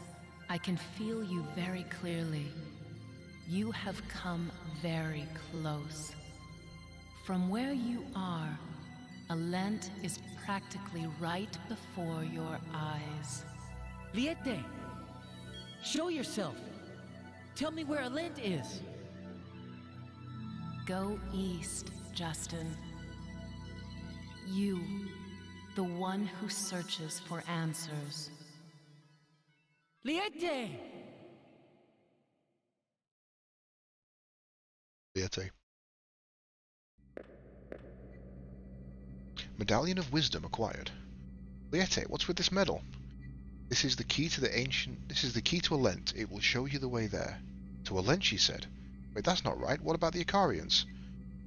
[SPEAKER 6] I can feel you very clearly. You have come very close. From where you are, Alent is practically right before your eyes.
[SPEAKER 4] Liete, show yourself. Tell me where Alent is.
[SPEAKER 6] Go east, Justin. You, the one who searches for answers.
[SPEAKER 4] Liete!
[SPEAKER 1] Liete. Medallion of Wisdom acquired. Liete, what's with this medal? This is the key to Alent. It will show you the way there. To Alent, she said. Wait, that's not right. What about the Icarians?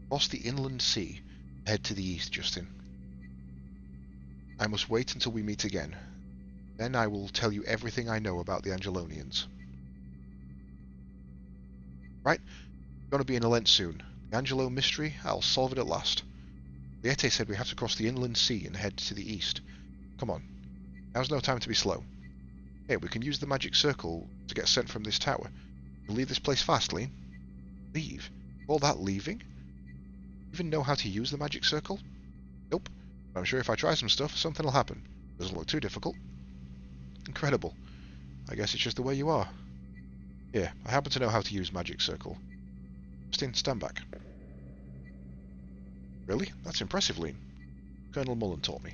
[SPEAKER 1] Cross the inland sea. Head to the east, Justin. I must wait until we meet again. Then I will tell you everything I know about the Angelonians. Right, gonna be in Alent soon. The Angelou mystery, I'll solve it at last. Liete said we have to cross the inland sea and head to the east. Come on, now's no time to be slow. Hey, we can use the magic circle to get sent from this tower. We'll leave this place fast, Lean. Leave? All that leaving? Even know how to use the magic circle? Nope. I'm sure if I try some stuff, something will happen. Doesn't look too difficult. Incredible. I guess it's just the way you are. Here, I happen to know how to use magic circle. Justin, stand back. Really? That's impressive, Lean. Colonel Mullen taught me.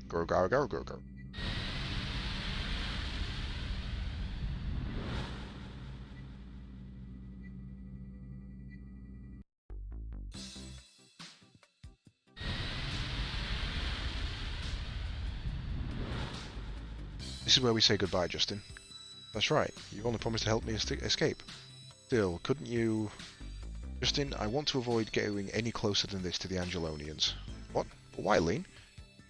[SPEAKER 1] Go, go, go, go, go. This is where we say goodbye, Justin. That's right, you only promised to help me escape. Still, couldn't you... Justin, I want to avoid getting any closer than this to the Angelonians. What? Why, Lean?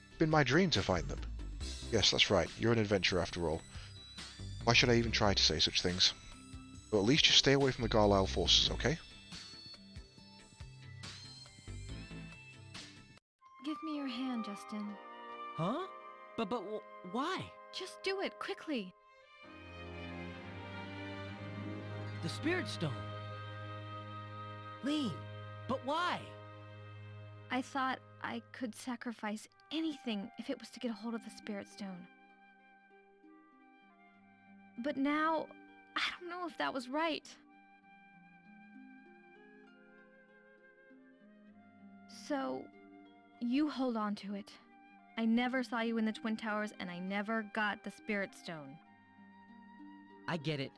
[SPEAKER 1] It's been my dream to find them. Yes, that's right, you're an adventurer after all. Why should I even try to say such things? But at least just stay away from the Garlisle forces, okay?
[SPEAKER 2] Give me your hand, Justin.
[SPEAKER 4] Huh? But why?
[SPEAKER 2] Just do it, quickly.
[SPEAKER 4] The Spirit Stone. Lean, but why?
[SPEAKER 2] I thought I could sacrifice anything if it was to get a hold of the Spirit Stone. But now, I don't know if that was right. So, you hold on to it. I never saw you in the Twin Towers, and I never got the Spirit Stone.
[SPEAKER 4] I get it.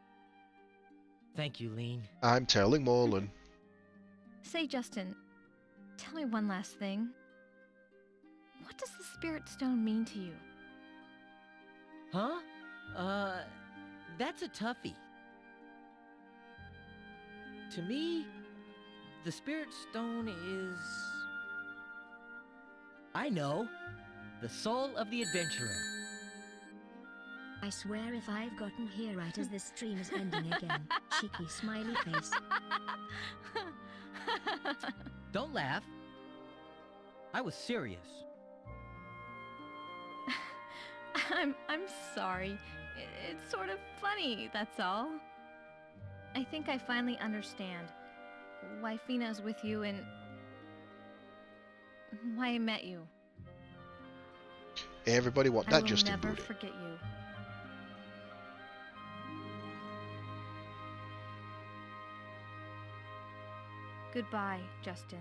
[SPEAKER 4] Thank you, Lean.
[SPEAKER 1] I'm telling Mullen.
[SPEAKER 2] Say, Justin, tell me one last thing. What does the Spirit Stone mean to you?
[SPEAKER 4] Huh? That's a toughie. To me, the Spirit Stone is... I know. The soul of the adventurer.
[SPEAKER 7] I swear if I've gotten here right as this stream is ending again. Cheeky smiley face.
[SPEAKER 4] Don't laugh. I was serious.
[SPEAKER 2] I'm sorry. It's sort of funny, that's all. I think I finally understand why Fina's with you and why I met you.
[SPEAKER 1] Everybody want
[SPEAKER 2] I
[SPEAKER 1] that
[SPEAKER 2] will
[SPEAKER 1] Justin
[SPEAKER 2] never
[SPEAKER 1] booty.
[SPEAKER 2] forget you. Goodbye, Justin.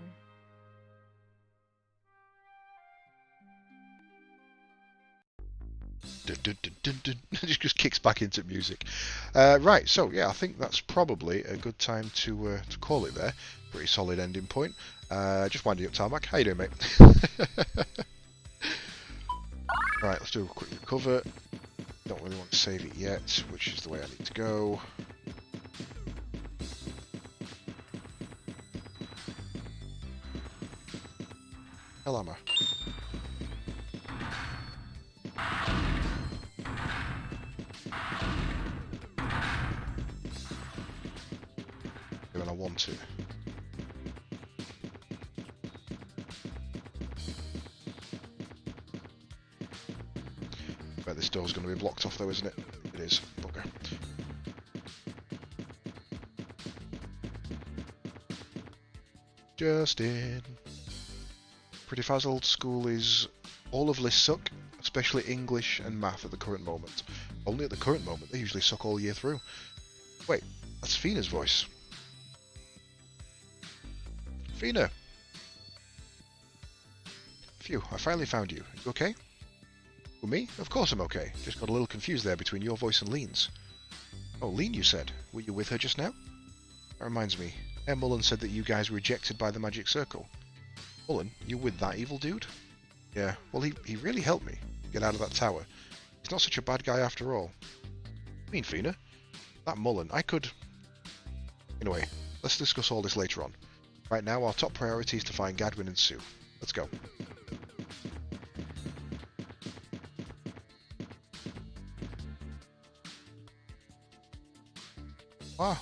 [SPEAKER 1] Dun, dun, dun, dun, dun. It just kicks back into music. Right, so yeah, I think that's probably a good time to call it there. Pretty solid ending point. Just winding up tarmac. How you doing, mate? Right, let's do a quick recover. Don't really want to save it yet, which is the way I need to go. Hell am I? When I want to. Bet this door's going to be blocked off though, isn't it? It is. Bugger. Justin. Pretty frazzled. School is... all of lists suck, especially English and math at the current moment. Only at the current moment, they usually suck all year through. Wait, that's Fina's voice. Fina! Phew, I finally found you. You okay? Well, me? Of course I'm okay. Just got a little confused there between your voice and Lean's. Oh, Lean, you said. Were you with her just now? That reminds me. Herr Mullen said that you guys were rejected by the Magic Circle. Mullen, you with that evil dude? Yeah, well he really helped me get out of that tower. He's not such a bad guy after all. I mean, Fina, that Mullen, I could... Anyway, let's discuss all this later on. Right now, our top priority is to find Gadwin and Sue. Let's go. Wow.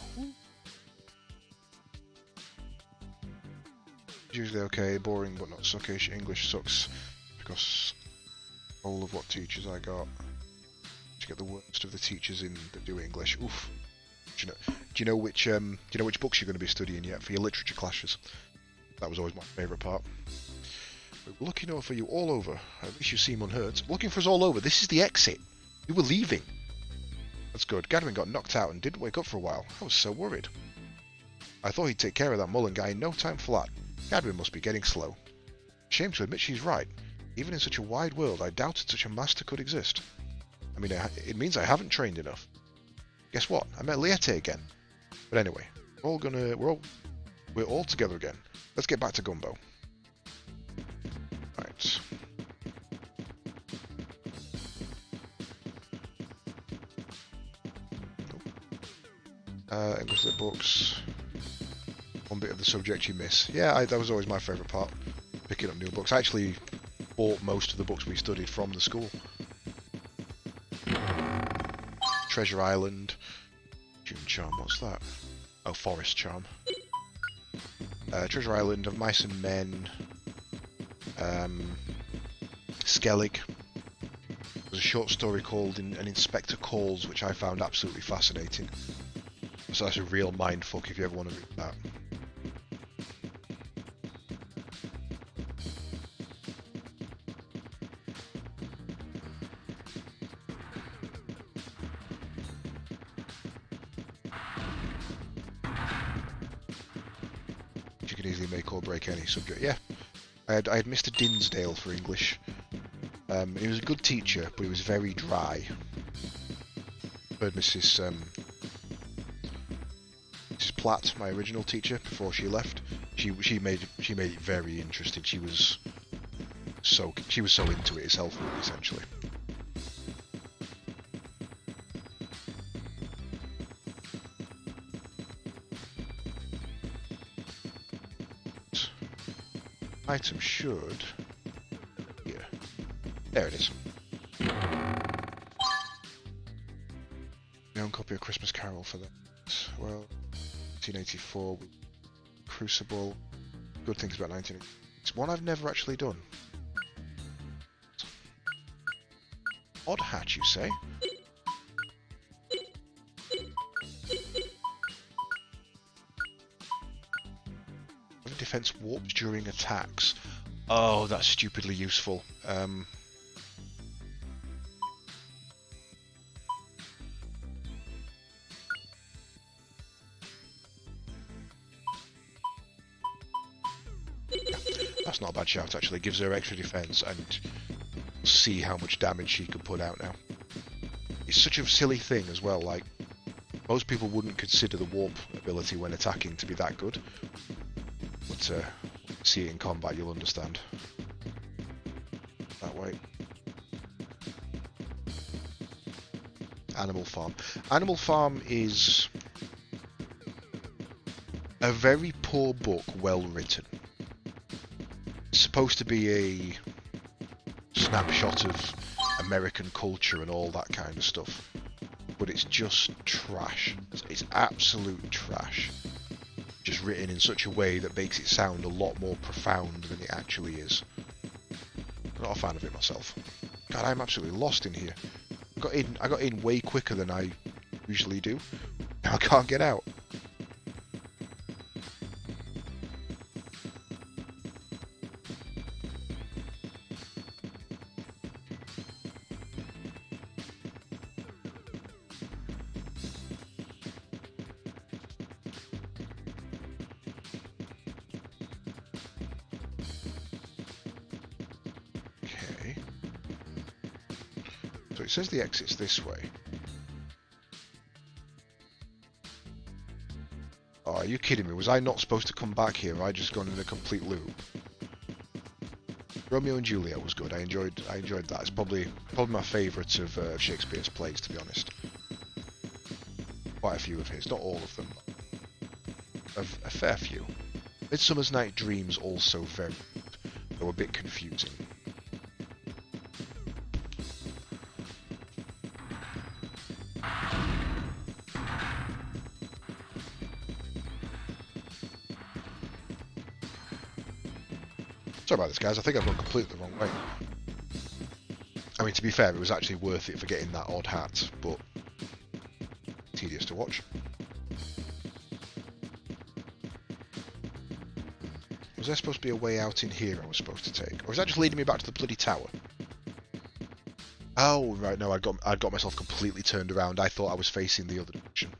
[SPEAKER 1] Usually okay, boring but not suckish. English sucks because all of what teachers I got. To get the worst of the teachers in that do English. Oof. Do you know which books you're going to be studying yet for your literature classes? That was always my favourite part. We're looking over for you all over. At least you seem unhurt. Looking for us all over. This is the exit. We were leaving. That's good. Gadwin got knocked out and didn't wake up for a while. I was so worried. I thought he'd take care of that Mullen guy in no time flat. Gadwin must be getting slow. Shame to admit she's right. Even in such a wide world, I doubted such a master could exist. I mean, it means I haven't trained enough. Guess what? I met Liette again. But anyway, we're all together again. Let's get back to Gumbo. Right. English lit books. One bit of the subject you miss. Yeah, that was always my favourite part. Picking up new books. I actually bought most of the books we studied from the school. Treasure Island. June Charm, what's that? Oh, Forest Charm. Treasure Island of Mice and Men. Skellig. There's a short story called An Inspector Calls, which I found absolutely fascinating. So that's a real mindfuck if you ever want to read that. You can easily make or break any subject. Yeah, I had Mr. Dinsdale for English. He was a good teacher, but he was very dry. Heard Mrs. Platt, my original teacher, before she left. She made it very interesting. She was so into it herself, essentially. Item should... here. There it is. My own copy of Christmas Carol for that. Well, 1984, Crucible. Good things about 1980. It's one I've never actually done. Odd hatch, you say? Defense warps during attacks. Oh, that's stupidly useful. That's not a bad shout, actually. It gives her extra defense, and see how much damage she can put out now. It's such a silly thing as well, like, most people wouldn't consider the warp ability when attacking to be that good. But, see it in combat, you'll understand. That way. Animal Farm. Animal Farm is a very poor book, well written. It's supposed to be a snapshot of American culture and all that kind of stuff, but it's just trash. It's absolute trash. Just written in such a way that makes it sound a lot more profound than it actually is. I'm not a fan of it myself. God, I'm absolutely lost in here. I got in way quicker than I usually do. Now I can't get out. So it says the exit's this way. Oh, are you kidding me? Was I not supposed to come back here? I just gone in a complete loop. Romeo and Juliet was good. I enjoyed that. It's probably my favourite of Shakespeare's plays, to be honest. Quite a few of his, not all of them. A fair few. Midsummer's Night Dream's also very good, though a bit confusing. Sorry about this, guys. I think I've gone completely the wrong way. I mean, to be fair, it was actually worth it for getting that odd hat, but tedious to watch. Was there supposed to be a way out in here I was supposed to take? Or is that just leading me back to the bloody tower? Oh, right, no, I'd got myself completely turned around. I thought I was facing the other direction.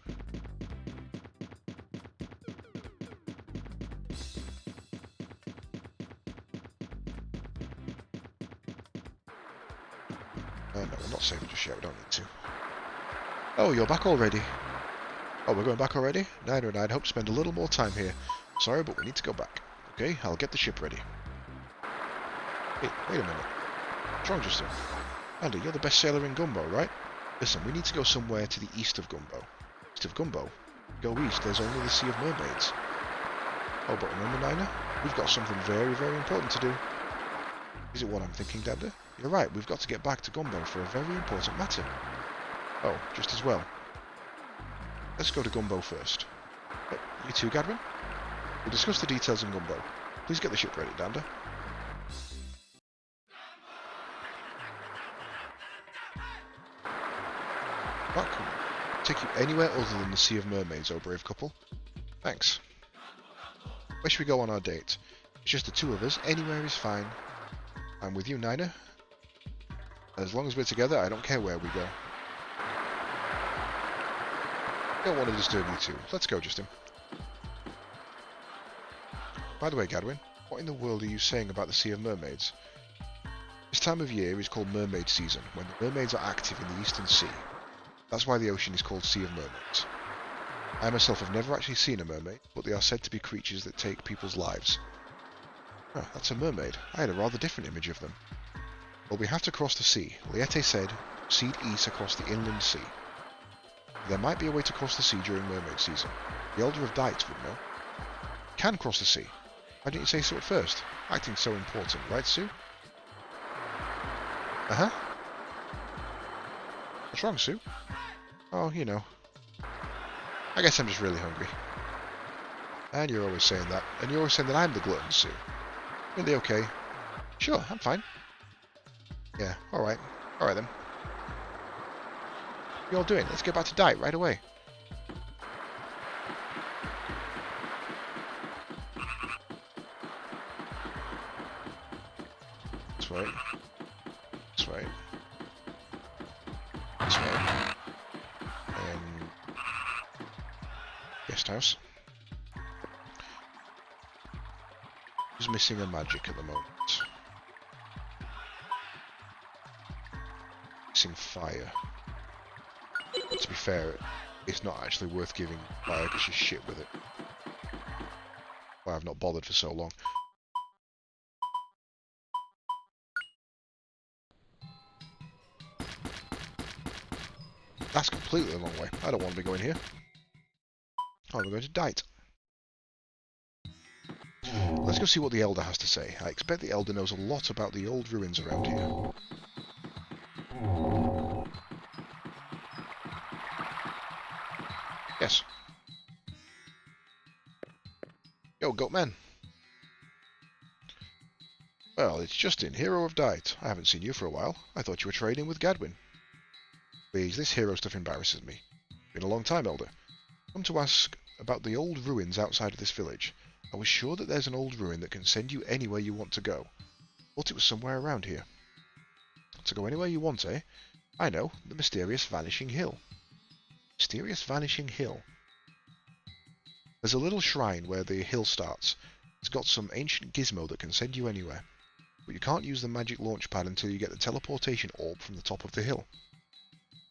[SPEAKER 1] No, we're not saving just yet, we don't need to. Oh, you're back already. Oh, we're going back already? 909, hope to spend a little more time here. Sorry, but we need to go back. Okay, I'll get the ship ready. Hey, wait a minute. What's wrong, Justin? Andy, you're the best sailor in Gumbo, right? Listen, we need to go somewhere to the east of Gumbo. East of Gumbo? Go east, there's only the Sea of Mermaids. Oh, but remember, Nina? We've got something very, very important to do. Is it what I'm thinking, Dada? You're right, we've got to get back to Gumbo for a very important matter. Oh, just as well. Let's go to Gumbo first. Oh, you too, Gadwin? We'll discuss the details in Gumbo. Please get the ship ready, Danda. What? Take you anywhere other than the Sea of Mermaids, oh brave couple. Thanks. Where should we go on our date? It's just the two of us. Anywhere is fine. I'm with you, Nina. As long as we're together, I don't care where we go. Don't want to disturb you two. Let's go, Justin. By the way, Gadwin, what in the world are you saying about the Sea of Mermaids? This time of year is called mermaid season, when the mermaids are active in the eastern sea. That's why the ocean is called Sea of Mermaids. I myself have never actually seen a mermaid, but they are said to be creatures that take people's lives. Oh, that's a mermaid. I had a rather different image of them. Well, we have to cross the sea. Liete said, proceed east across the inland sea. There might be a way to cross the sea during mermaid season. The Elder of Dights would know. Can cross the sea. Why didn't you say so at first? Acting's so important, right, Sue? Uh-huh. What's wrong, Sue? Oh, you know. I guess I'm just really hungry. And you're always saying that. And you're always saying that I'm the glutton, Sue. Really okay? Sure, I'm fine. Yeah, alright. Alright then. What are you all doing? Let's get back to Dight right away. This way. This way. This way. And guest house. who's missing a magic at the moment. Missing fire. To be fair, it's not actually worth giving fire because she's shit with it. Why I've not bothered for so long. That's completely the wrong way. I don't want to be going here. Oh, we're going to Dite. Let's go see what the Elder has to say. I expect the Elder knows a lot about the old ruins around here. Yes. Yo, Goatman. Well, it's Justin, hero of Dite. I haven't seen you for a while. I thought you were trading with Gadwin. Please, this hero stuff embarrasses me. Been a long time, Elder. Come to ask about the old ruins outside of this village. I was sure that there's an old ruin that can send you anywhere you want to go. Thought it was somewhere around here. To go anywhere you want, eh? I know, the mysterious Vanishing Hill. Mysterious Vanishing Hill. There's a little shrine where the hill starts. It's got some ancient gizmo that can send you anywhere. But you can't use the magic launch pad until you get the teleportation orb from the top of the hill.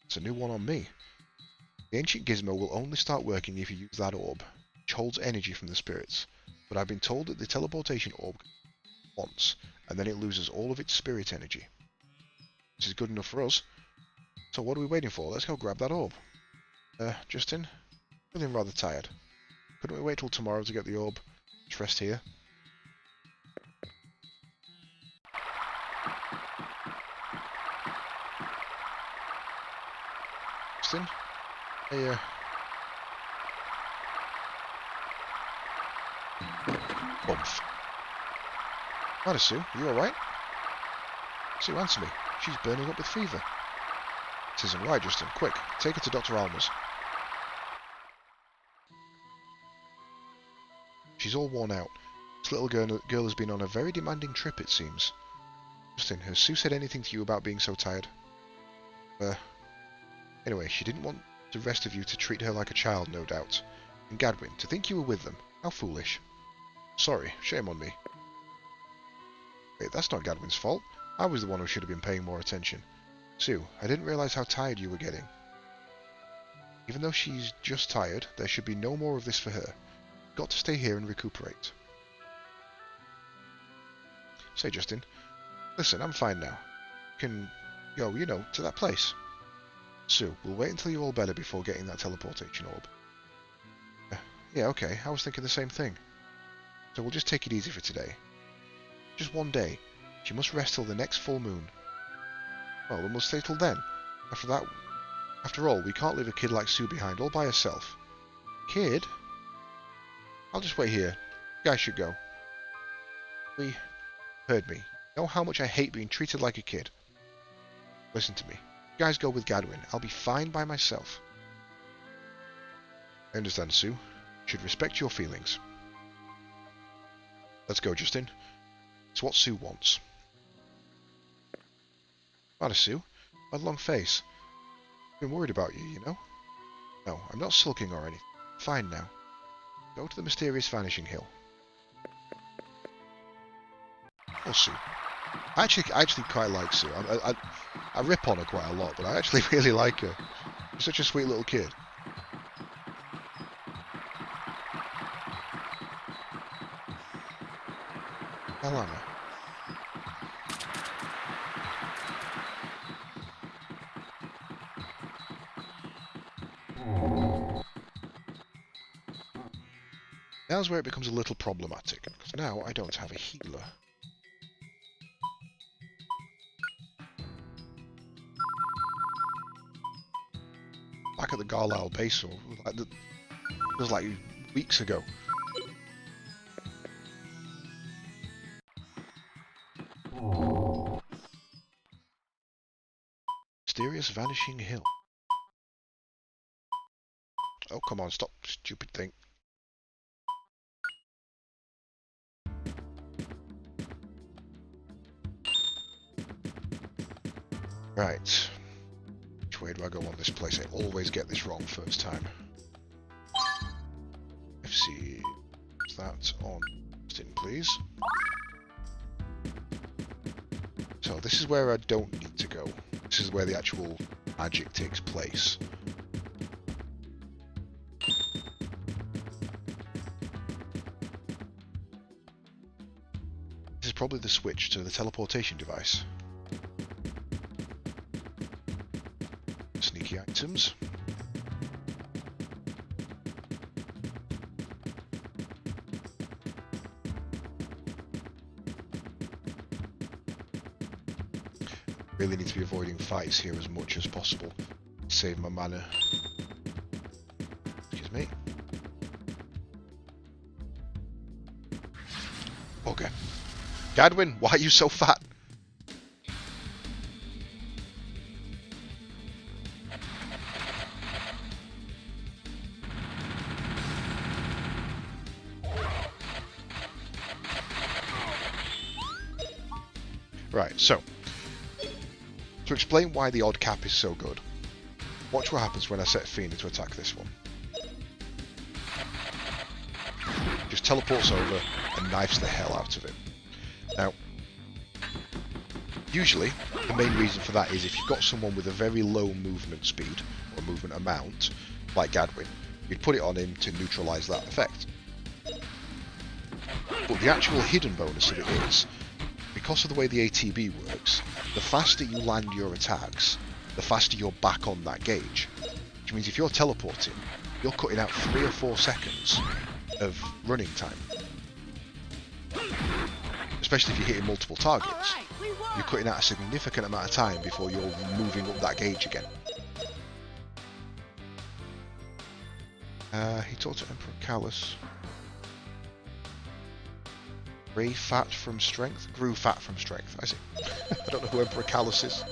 [SPEAKER 1] It's a new one on me. The ancient gizmo will only start working if you use that orb, which holds energy from the spirits. But I've been told that the teleportation orb once, and then it loses all of its spirit energy. This is good enough for us. So what are we waiting for? Let's go grab that orb. Justin? Feeling rather tired. Couldn't we wait till tomorrow to get the orb? Just rest here. Justin? Hey, Bump. Matter, Sue? You alright? Sue, answer me. She's burning up with fever. This isn't right, Justin. Quick, take her to Dr. Alma's. She's all worn out. This little girl has been on a very demanding trip, it seems. Justin, has Sue said anything to you about being so tired? Anyway, she didn't want the rest of you to treat her like a child, no doubt. And Gadwin, to think you were with them. How foolish. Sorry, shame on me. Wait, that's not Gadwin's fault. I was the one who should have been paying more attention. Sue, I didn't realize how tired you were getting. Even though she's just tired, there should be no more of this for her. Got to stay here and recuperate. Say, Justin, listen, I'm fine now. Can go, you know, to that place. Sue, we'll wait until you're all better before getting that teleportation orb. Yeah, okay, I was thinking the same thing. So we'll just take it easy for today. Just one day. She must rest till the next full moon. Well, then we'll stay till then. After all, we can't leave a kid like Sue behind all by herself. Kid? I'll just wait here. You guys should go. We heard me. You know how much I hate being treated like a kid. Listen to me. You guys go with Gadwin. I'll be fine by myself. I understand, Sue. Should respect your feelings. Let's go, Justin. It's what Sue wants. Matter, Sue? What a long face. I've been worried about you, you know? No, I'm not sulking or anything. Fine now. Go to the mysterious Vanishing Hill. Oh, Sue. I actually quite like Sue. I rip on her quite a lot, but I actually really like her. She's such a sweet little kid. Hell am I? Now's where it becomes a little problematic, because now I don't have a healer. Back at the Garlisle base, or it was like weeks ago. Mysterious Vanishing Hill. Oh, come on, stop, stupid thing. Right. Which way do I go on this place? I always get this wrong first time. FC. Is that on? Justin, please. So this is where I don't need to go. This is where the actual magic takes place. This is probably the switch to the teleportation device. Sneaky items. Really need to be avoiding fights here as much as possible. Save my mana. Excuse me. Okay. Gadwin, why are you so fat? Right, so to explain why the odd cap is so good, watch what happens when I set Fina to attack this one. Just teleports over and knifes the hell out of it. Now, usually, the main reason for that is if you've got someone with a very low movement speed, or movement amount, like Gadwin, you'd put it on him to neutralise that effect. But the actual hidden bonus of it is, because of the way the ATB works, the faster you land your attacks, the faster you're back on that gauge. Which means if you're teleporting, you're cutting out 3 or 4 seconds of running time. Especially if you're hitting multiple targets. You're cutting out a significant amount of time before you're moving up that gauge again. He talked to Emperor Callus. Grew fat from strength. I see. I don't know who Emperor Callus is.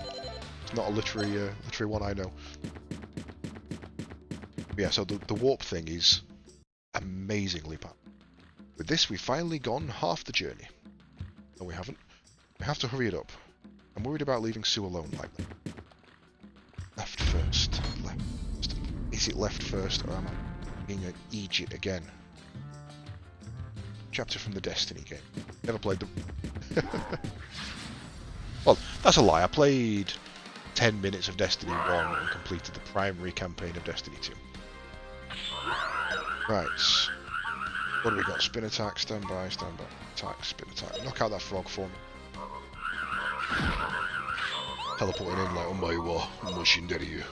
[SPEAKER 1] It's not a literary one I know. But yeah, so the warp thing is amazingly powerful. With this, we've finally gone half the journey. No, we haven't. We have to hurry it up. I'm worried about leaving Sue alone like that. Left first. Left first. Is it left first, or am I being an Egypt again? Chapter from the Destiny game. Never played them. Well, that's a lie. I played 10 minutes of Destiny 1 and completed the primary campaign of Destiny 2. Right. What do we got? Spin attack, stand by, attack, spin attack. Knock out that frog for me. Teleporting in like, oh my wa, mushing dead you.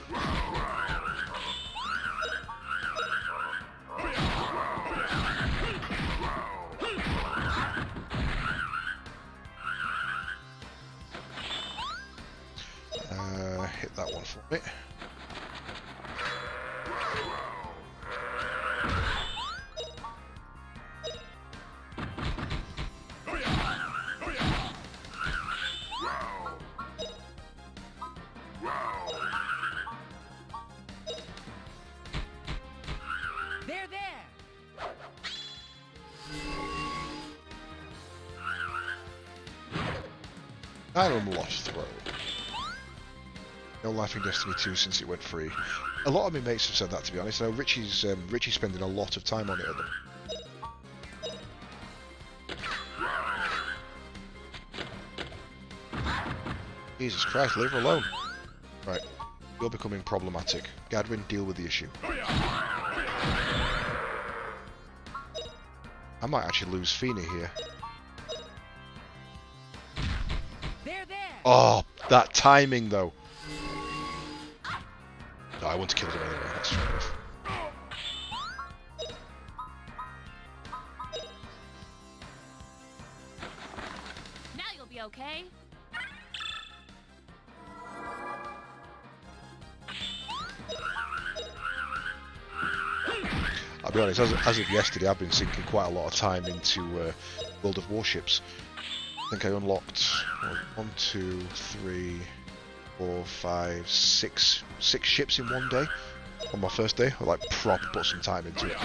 [SPEAKER 1] Hit that one for me.
[SPEAKER 4] They're there.
[SPEAKER 1] I'm lost throw. No life in Destiny 2 since it went free. A lot of my mates have said that, to be honest. I know Richie's spending a lot of time on it at them. Jesus Christ, leave her alone. Right, you're becoming problematic. Gadwin, deal with the issue. I might actually lose Fina here.
[SPEAKER 4] They're there.
[SPEAKER 1] Oh, that timing though. No, I want to kill them anyway, that's fair enough.
[SPEAKER 2] Now you'll be okay.
[SPEAKER 1] I'll be honest, as of yesterday, I've been sinking quite a lot of time into World of Warships. I think I unlocked 1, 2, 3, 4, 5, 6 ships in one day. On my first day, I like proper put some time into it.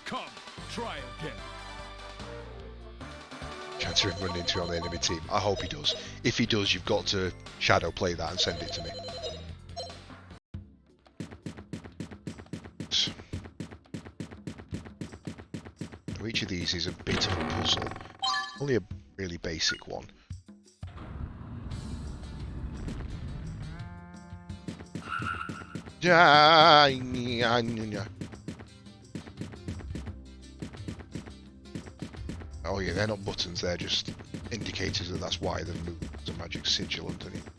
[SPEAKER 3] Come, try again.
[SPEAKER 1] Chance of him running into on the enemy team. I hope he does. If he does, you've got to shadow play that and send it to me. So each of these is a bit of a puzzle. Only a really basic one. Oh yeah, they're not buttons, they're just indicators that that's why they've moved. There's a magic sigil underneath.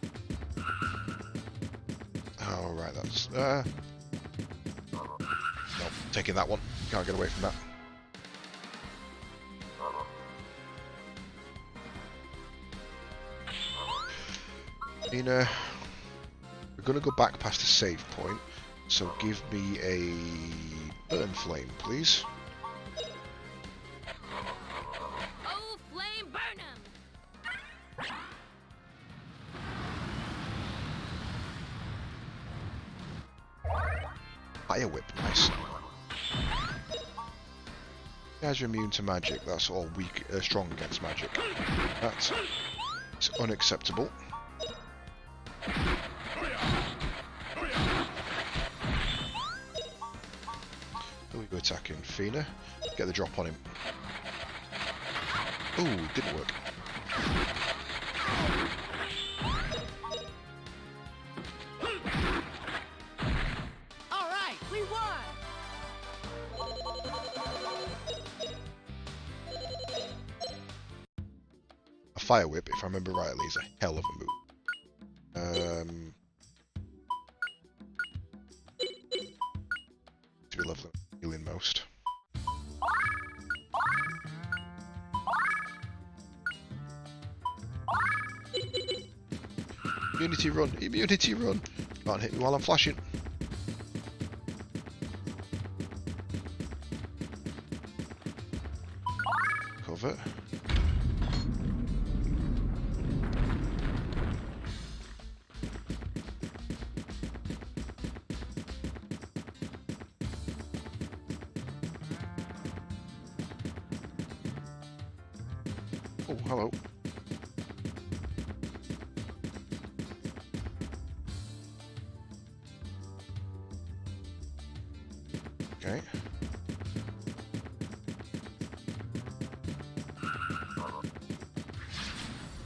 [SPEAKER 1] Oh right, that's... Nope, taking that one. Can't get away from that. We're gonna go back past the save point, so give me a burn flame, please.
[SPEAKER 2] Oh, flame, burn 'em!
[SPEAKER 1] Fire whip, nice. You guys are immune to magic, that's all weak, strong against magic. That's unacceptable. Here we go attacking Fina. Get the drop on him. Ooh, didn't work.
[SPEAKER 4] All right, we won.
[SPEAKER 1] A fire whip, if I remember rightly, is a hell of a move. Do love them healing most. Immunity run! Immunity run! Can't hit me while I'm flashing. Cover. Oh, hello. Okay.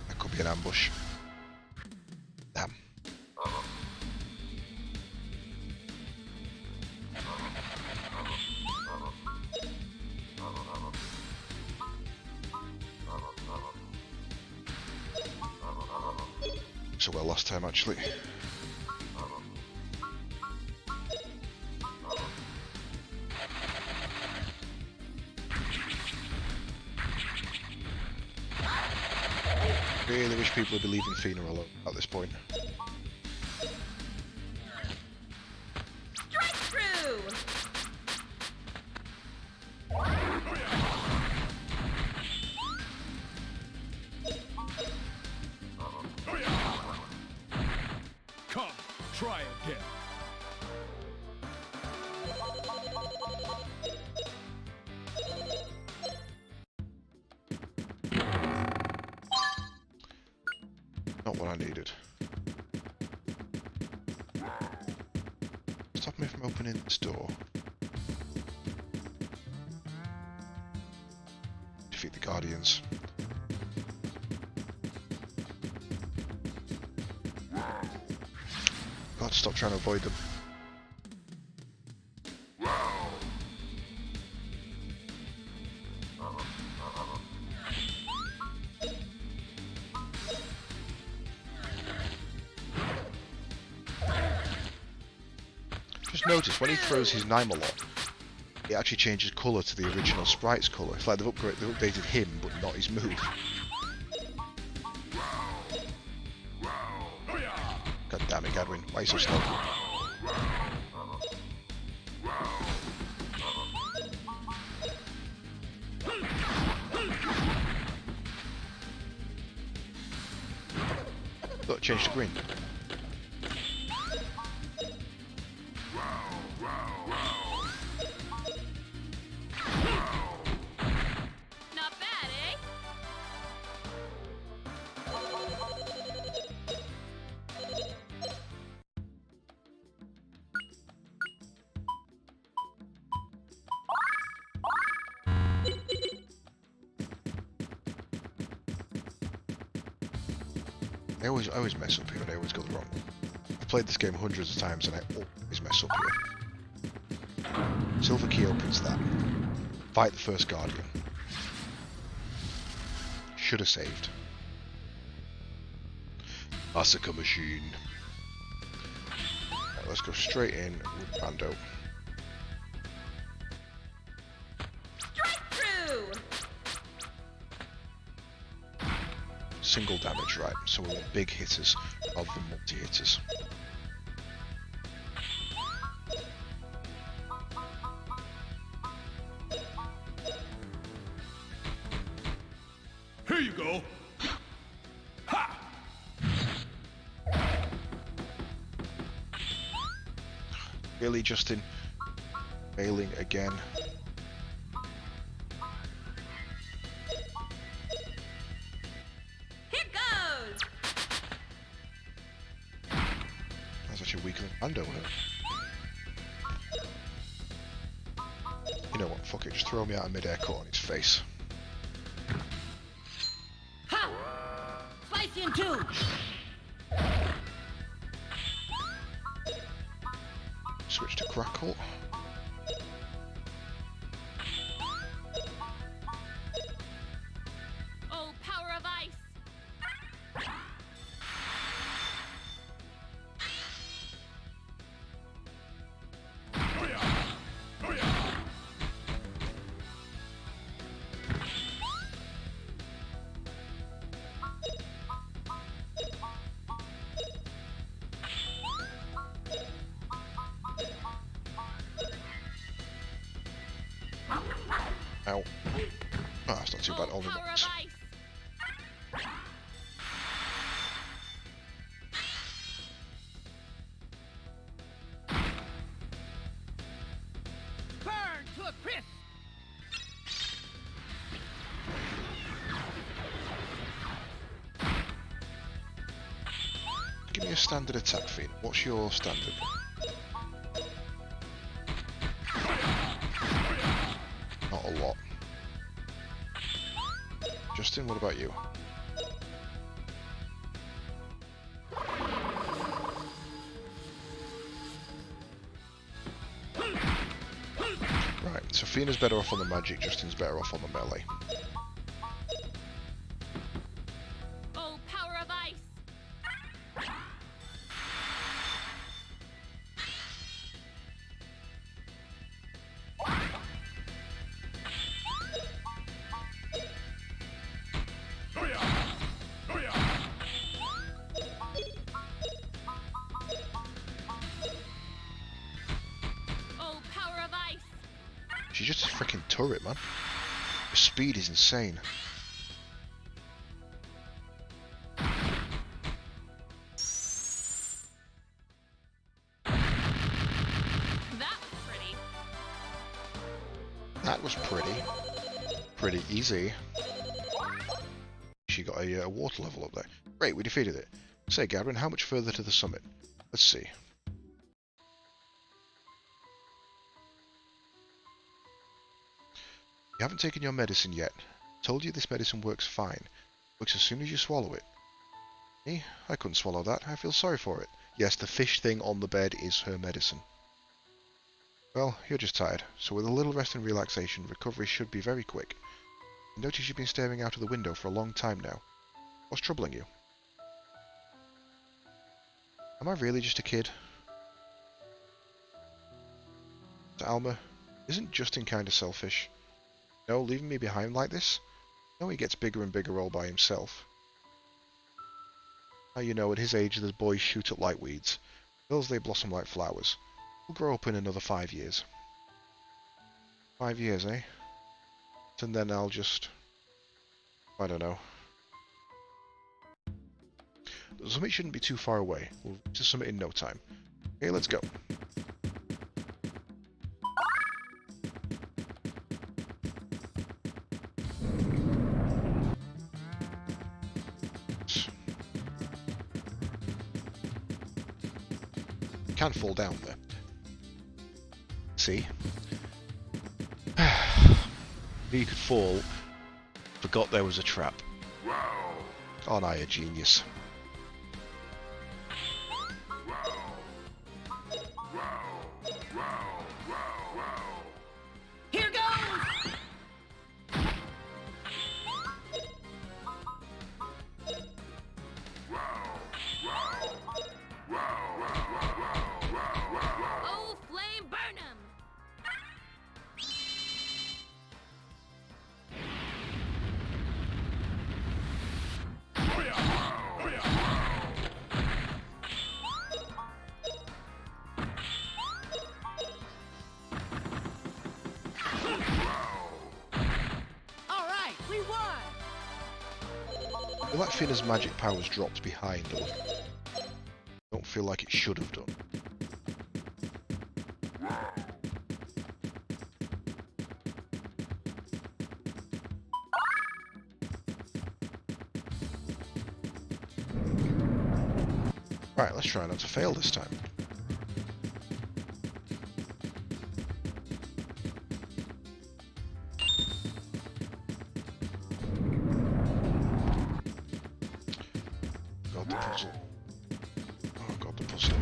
[SPEAKER 1] That could be an ambush. Damn. So well last time actually. Really wish people would be leaving Fina alone at this point.
[SPEAKER 2] Strike through!
[SPEAKER 3] Come, try again.
[SPEAKER 1] Not what I needed. Stop me from opening this door. Defeat the Guardians. God, stop trying to avoid them. Just notice when he throws his Nimalot, it actually changes colour to the original sprite's colour. It's like they've updated him, but not his move. God damn it, Gadwin. Why are you so slow? Look, change to green.
[SPEAKER 2] Not bad, eh?
[SPEAKER 1] I always mess up here and I always go the wrong way. I've played this game hundreds of times and I always mess up here. Silver key opens that. Fight the first guardian. Should have saved. Massacre machine. Right, let's go straight in with Bando. Single damage, right? So we want big hitters of the multi-hitters.
[SPEAKER 3] Here you go. Ha!
[SPEAKER 1] Really, Justin? Failing again. That's actually weaker than Bando, isn't it? You know what? Fuck it. Just throw me out of mid-air, caught on his face.
[SPEAKER 4] Ha! Slice in two!
[SPEAKER 1] Switch to Crackle.
[SPEAKER 2] Oh, power of ice!
[SPEAKER 3] Oh yeah! Oh yeah!
[SPEAKER 1] Ow. Oh, that's not too bad. Only
[SPEAKER 2] power
[SPEAKER 1] once.
[SPEAKER 2] of ice!
[SPEAKER 4] Burn to a crisp!
[SPEAKER 1] Give me a standard attack, Fiend. What's your standard? Not a lot. Justin, what about you? Right, so Fiona's better off on the magic, Justin's better off on the melee.
[SPEAKER 2] Oh, power of ice!
[SPEAKER 3] Oh yeah! Oh yeah!
[SPEAKER 2] Oh, power of ice!
[SPEAKER 1] She's just a freaking turret, man. Her speed is insane.
[SPEAKER 2] That was pretty.
[SPEAKER 1] That was pretty easy. She got a water level up there. Great, we defeated it. Say, Gavin, how much further to the summit? Let's see. You haven't taken your medicine yet. Told you this medicine works fine. Works as soon as you swallow it. Me? I couldn't swallow that. I feel sorry for it. Yes, the fish thing on the bed is her medicine. Well, you're just tired, so with a little rest and relaxation, recovery should be very quick. I notice you've been staring out of the window for a long time now. What's troubling you? Am I really just a kid? Alma, isn't Justin kinda selfish? No, leaving me behind like this? No, he gets bigger and bigger all by himself. Now you know, at his age, the boys shoot up like weeds. Girls, they blossom like flowers. We'll grow up in another 5 years. 5 years, eh? And then I'll just... I don't know. The summit shouldn't be too far away. We'll reach the summit in no time. Okay, let's go. Can fall down there. See? You could fall. Forgot there was a trap.
[SPEAKER 3] Wow!
[SPEAKER 1] Aren't I a genius? feel like Fina's magic powers dropped behind a little. Don't feel like it should have done. Right, let's try not to fail this time. Got the puzzle. Oh, got the puzzle.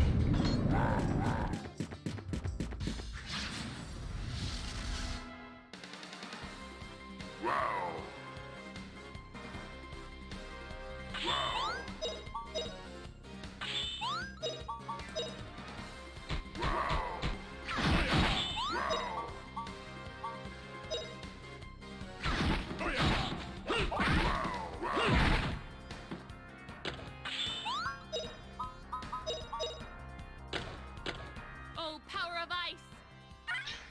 [SPEAKER 2] Oh, power of ice!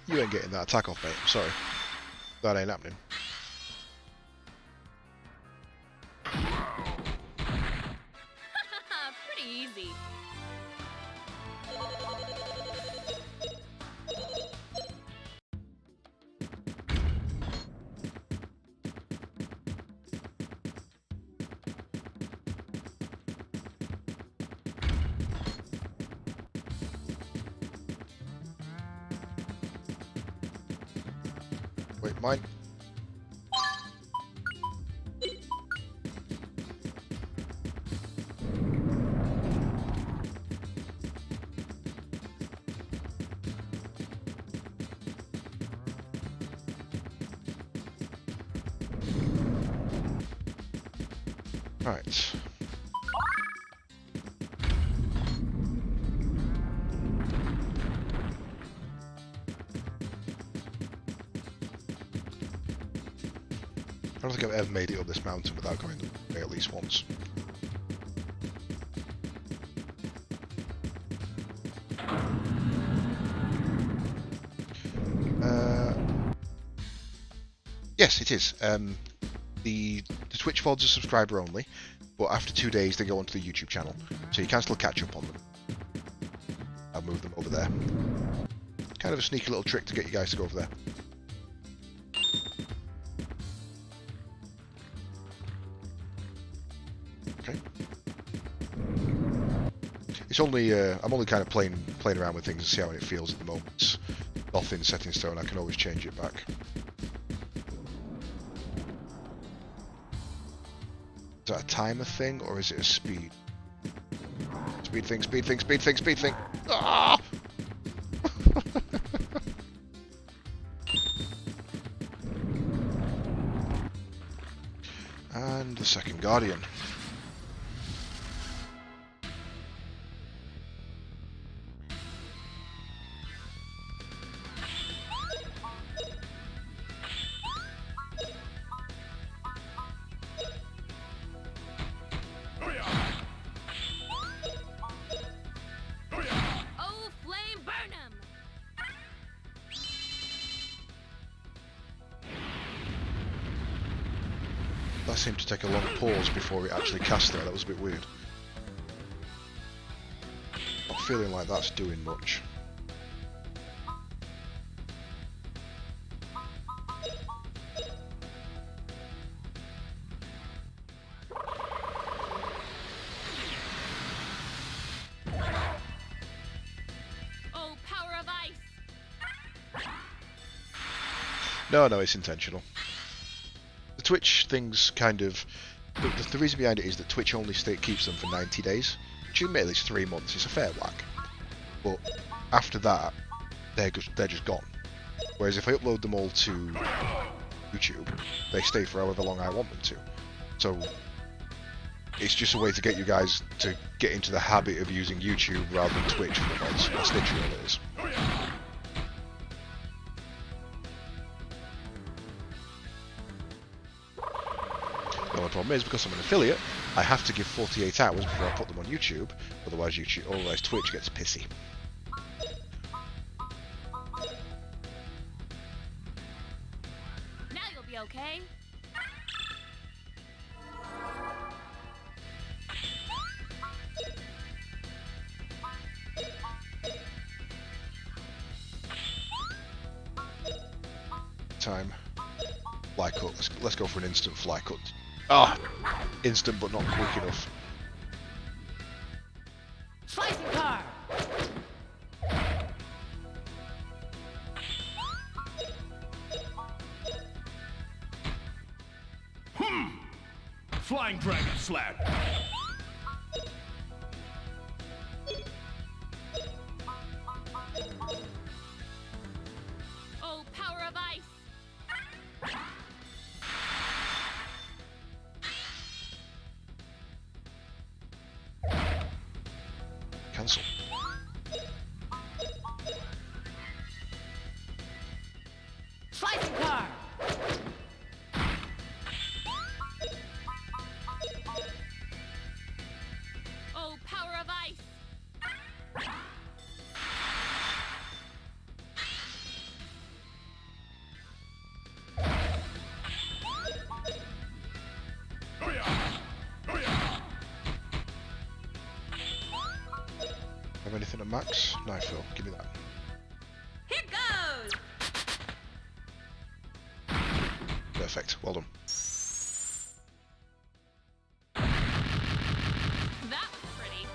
[SPEAKER 1] You ain't getting that attack off, mate. I'm sorry. That ain't happening.
[SPEAKER 2] Pretty easy.
[SPEAKER 1] Wait, mine? Right. I don't think I've ever made it up this mountain without going the way at least once. Yes, it is. The Twitch VODs are subscriber only, but after 2 days they go onto the YouTube channel, so you can still catch up on them. I'll move them over there. Kind of a sneaky little trick to get you guys to go over there. Okay. It's only I'm only kind of playing around with things and see how it feels at the moment. Nothing set in stone. I can always change it back. Is that a timer thing or is it a speed? Speed thing, speed thing, speed thing, speed thing. Ah! And the second Guardian.
[SPEAKER 2] Oh, flame burn 'em!
[SPEAKER 1] That seemed to take a long pause before it actually cast there. That was a bit weird. Not feeling like that's doing much.
[SPEAKER 2] Oh, power of ice!
[SPEAKER 1] No, it's intentional. The Twitch thing's kind of... The reason behind it is that Twitch only keeps them for 90 days, which admittedly is 3 months. It's a fair whack. But after that, they're just gone. Whereas if I upload them all to YouTube, they stay for however long I want them to. So it's just a way to get you guys to get into the habit of using YouTube rather than Twitch for the mods. That's literally all it is. The only problem is, because I'm an affiliate, I have to give 48 hours before I put them on YouTube, otherwise Twitch gets pissy.
[SPEAKER 2] Now you'll be okay.
[SPEAKER 1] time. Fly cut. Let's go for an instant fly cut. Ah, instant but not quick enough.
[SPEAKER 4] Slicing car!
[SPEAKER 3] Flying dragon slap.
[SPEAKER 2] Oh, power of ice!
[SPEAKER 1] Cancel.
[SPEAKER 4] Slicing car!
[SPEAKER 2] Oh, power of ice!
[SPEAKER 3] Oh yeah! Oh yeah!
[SPEAKER 1] Have anything at max? Knife fill. Give me that.
[SPEAKER 2] Here goes!
[SPEAKER 1] Perfect. Well done.
[SPEAKER 2] That was pretty.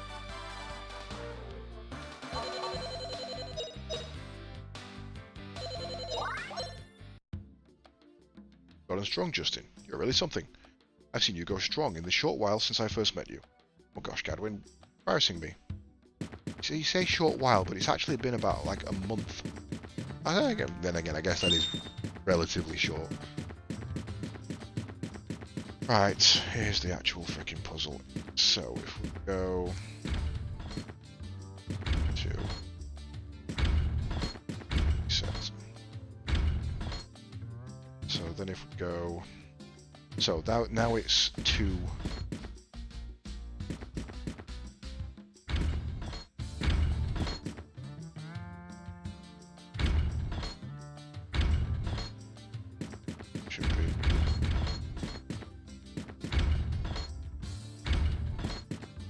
[SPEAKER 1] Gotten strong, Justin. You're really something. I've seen you go strong in the short while since I first met you. Oh gosh, Gadwin, embarrassing me. So you say short while, but it's actually been about like a month. Then again, I guess that is relatively short. Right, here's the actual freaking puzzle. So if we go to reset. So then if we go, so now it's 2. Should be.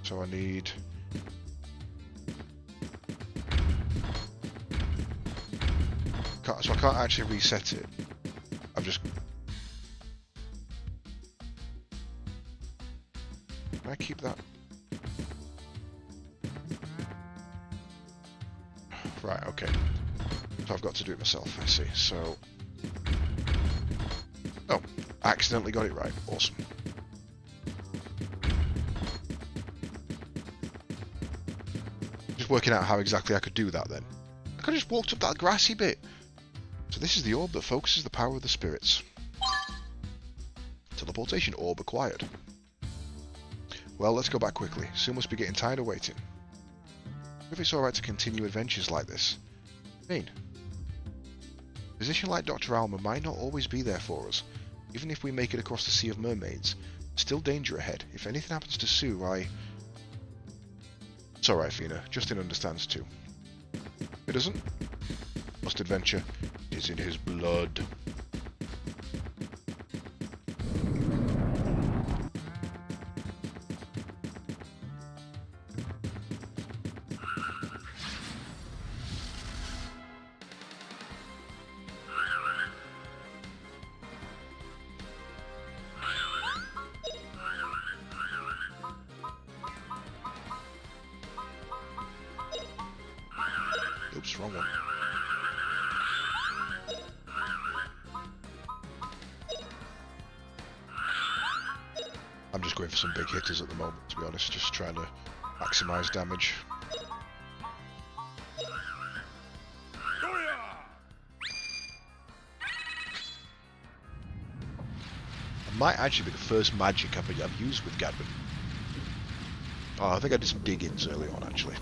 [SPEAKER 1] So I need. So I can't actually reset it. I've just. Can I keep that? Right, okay. So I've got to do it myself, I see. So. Oh, I accidentally got it right. Awesome. Just working out how exactly I could do that then. I could have just walked up that grassy bit. So this is the orb that focuses the power of the spirits. Teleportation orb acquired. Well, let's go back quickly. Sue must be getting tired of waiting. If it's alright to continue adventures like this. I mean, a physician like Dr. Alma might not always be there for us. Even if we make it across the Sea of Mermaids, there's still danger ahead. If anything happens to Sue, It's alright, Fina. Justin understands too. It doesn't? Lost adventure is in his blood. Oops, wrong one. I'm just going for some big hitters at the moment, to be honest, just trying to maximise damage.
[SPEAKER 3] Oh yeah!
[SPEAKER 1] It might actually be the first magic I've used with Gadwin. Oh, I think I did some dig-ins early on, actually.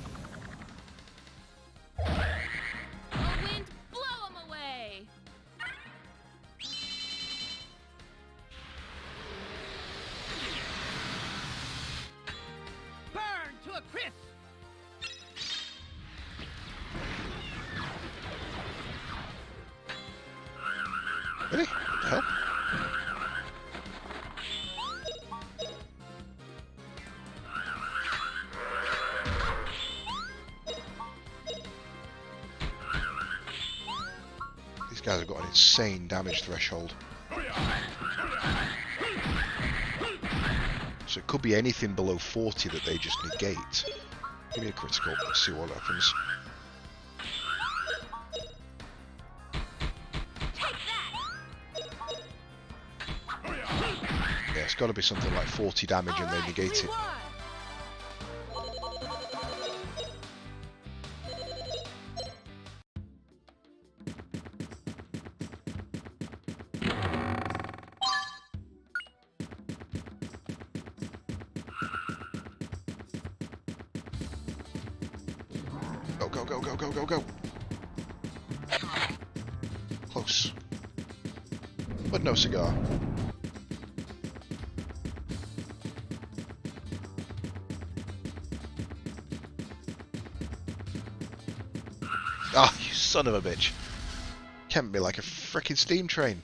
[SPEAKER 2] Oh, wind, blow 'em away!
[SPEAKER 4] Burn to a crisp!
[SPEAKER 1] Really? What the hell? These guys have got an insane damage threshold. So it could be anything below 40 that they just negate. Give me a critical, let's see what happens. Yeah, it's got to be something like 40 damage and they negate it. Go, go, go, go, go, go, go. Close. But no cigar. Ah, oh, you son of a bitch. Kept me like a frickin' steam train.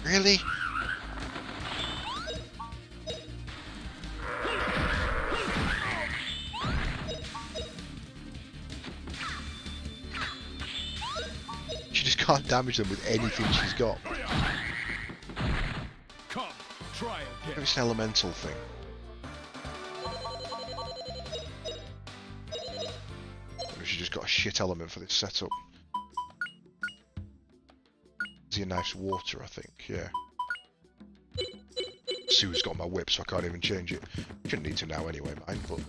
[SPEAKER 1] Really? She just can't damage them with anything she's got.
[SPEAKER 3] Come, try again.
[SPEAKER 1] Maybe it's an elemental thing. Maybe she just got a shit element for this setup. Your knife's water, I think, yeah. Sue's got my whip, so I can't even change it. Shouldn't need to now anyway, mine, but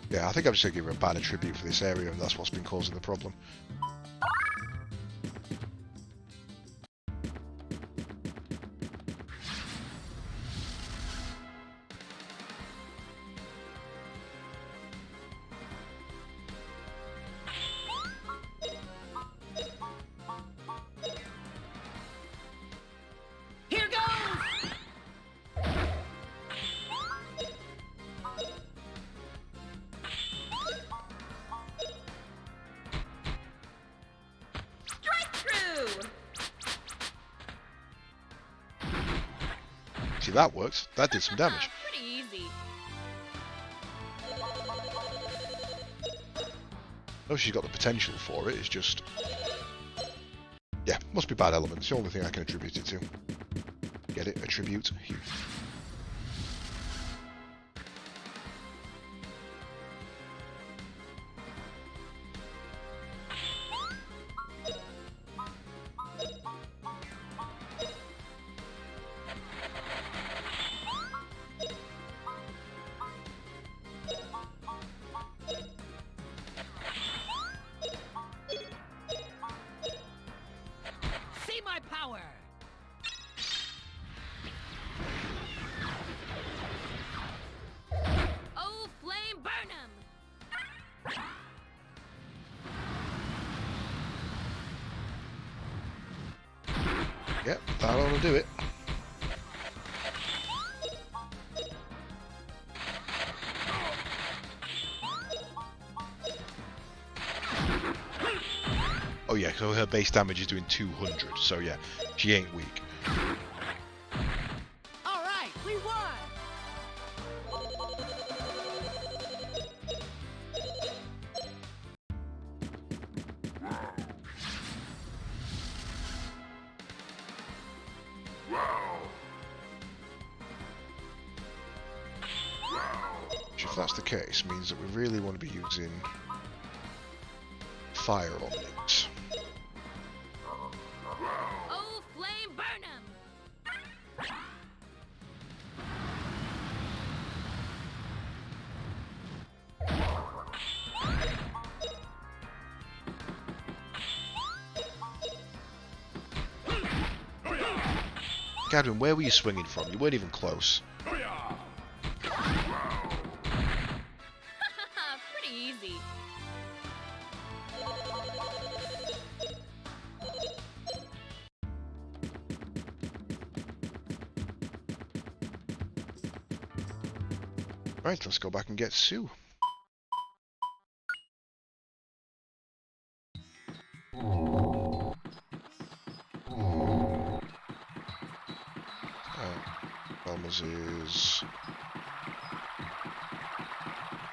[SPEAKER 1] yeah, I think I'm just going to give her a bad attribute for this area, and that's what's been causing the problem. See, that works. That did some damage.
[SPEAKER 2] Pretty easy.
[SPEAKER 1] No, she's got the potential for it. It's just, yeah, must be bad elements. The only thing I can attribute it to. Get it? Attribute. Here. Yep, that ought to do it. Oh yeah, so her base damage is doing 200, so yeah, she ain't weak.
[SPEAKER 4] Alright, we won!
[SPEAKER 1] Which, if that's the case, means that we really want to be using fire on things.
[SPEAKER 2] Oh, flame burn 'em!
[SPEAKER 1] Gadwin, where were you swinging from? You weren't even close.
[SPEAKER 3] Booyah!
[SPEAKER 2] Pretty easy.
[SPEAKER 1] Right, let's go back and get Sue. Almost is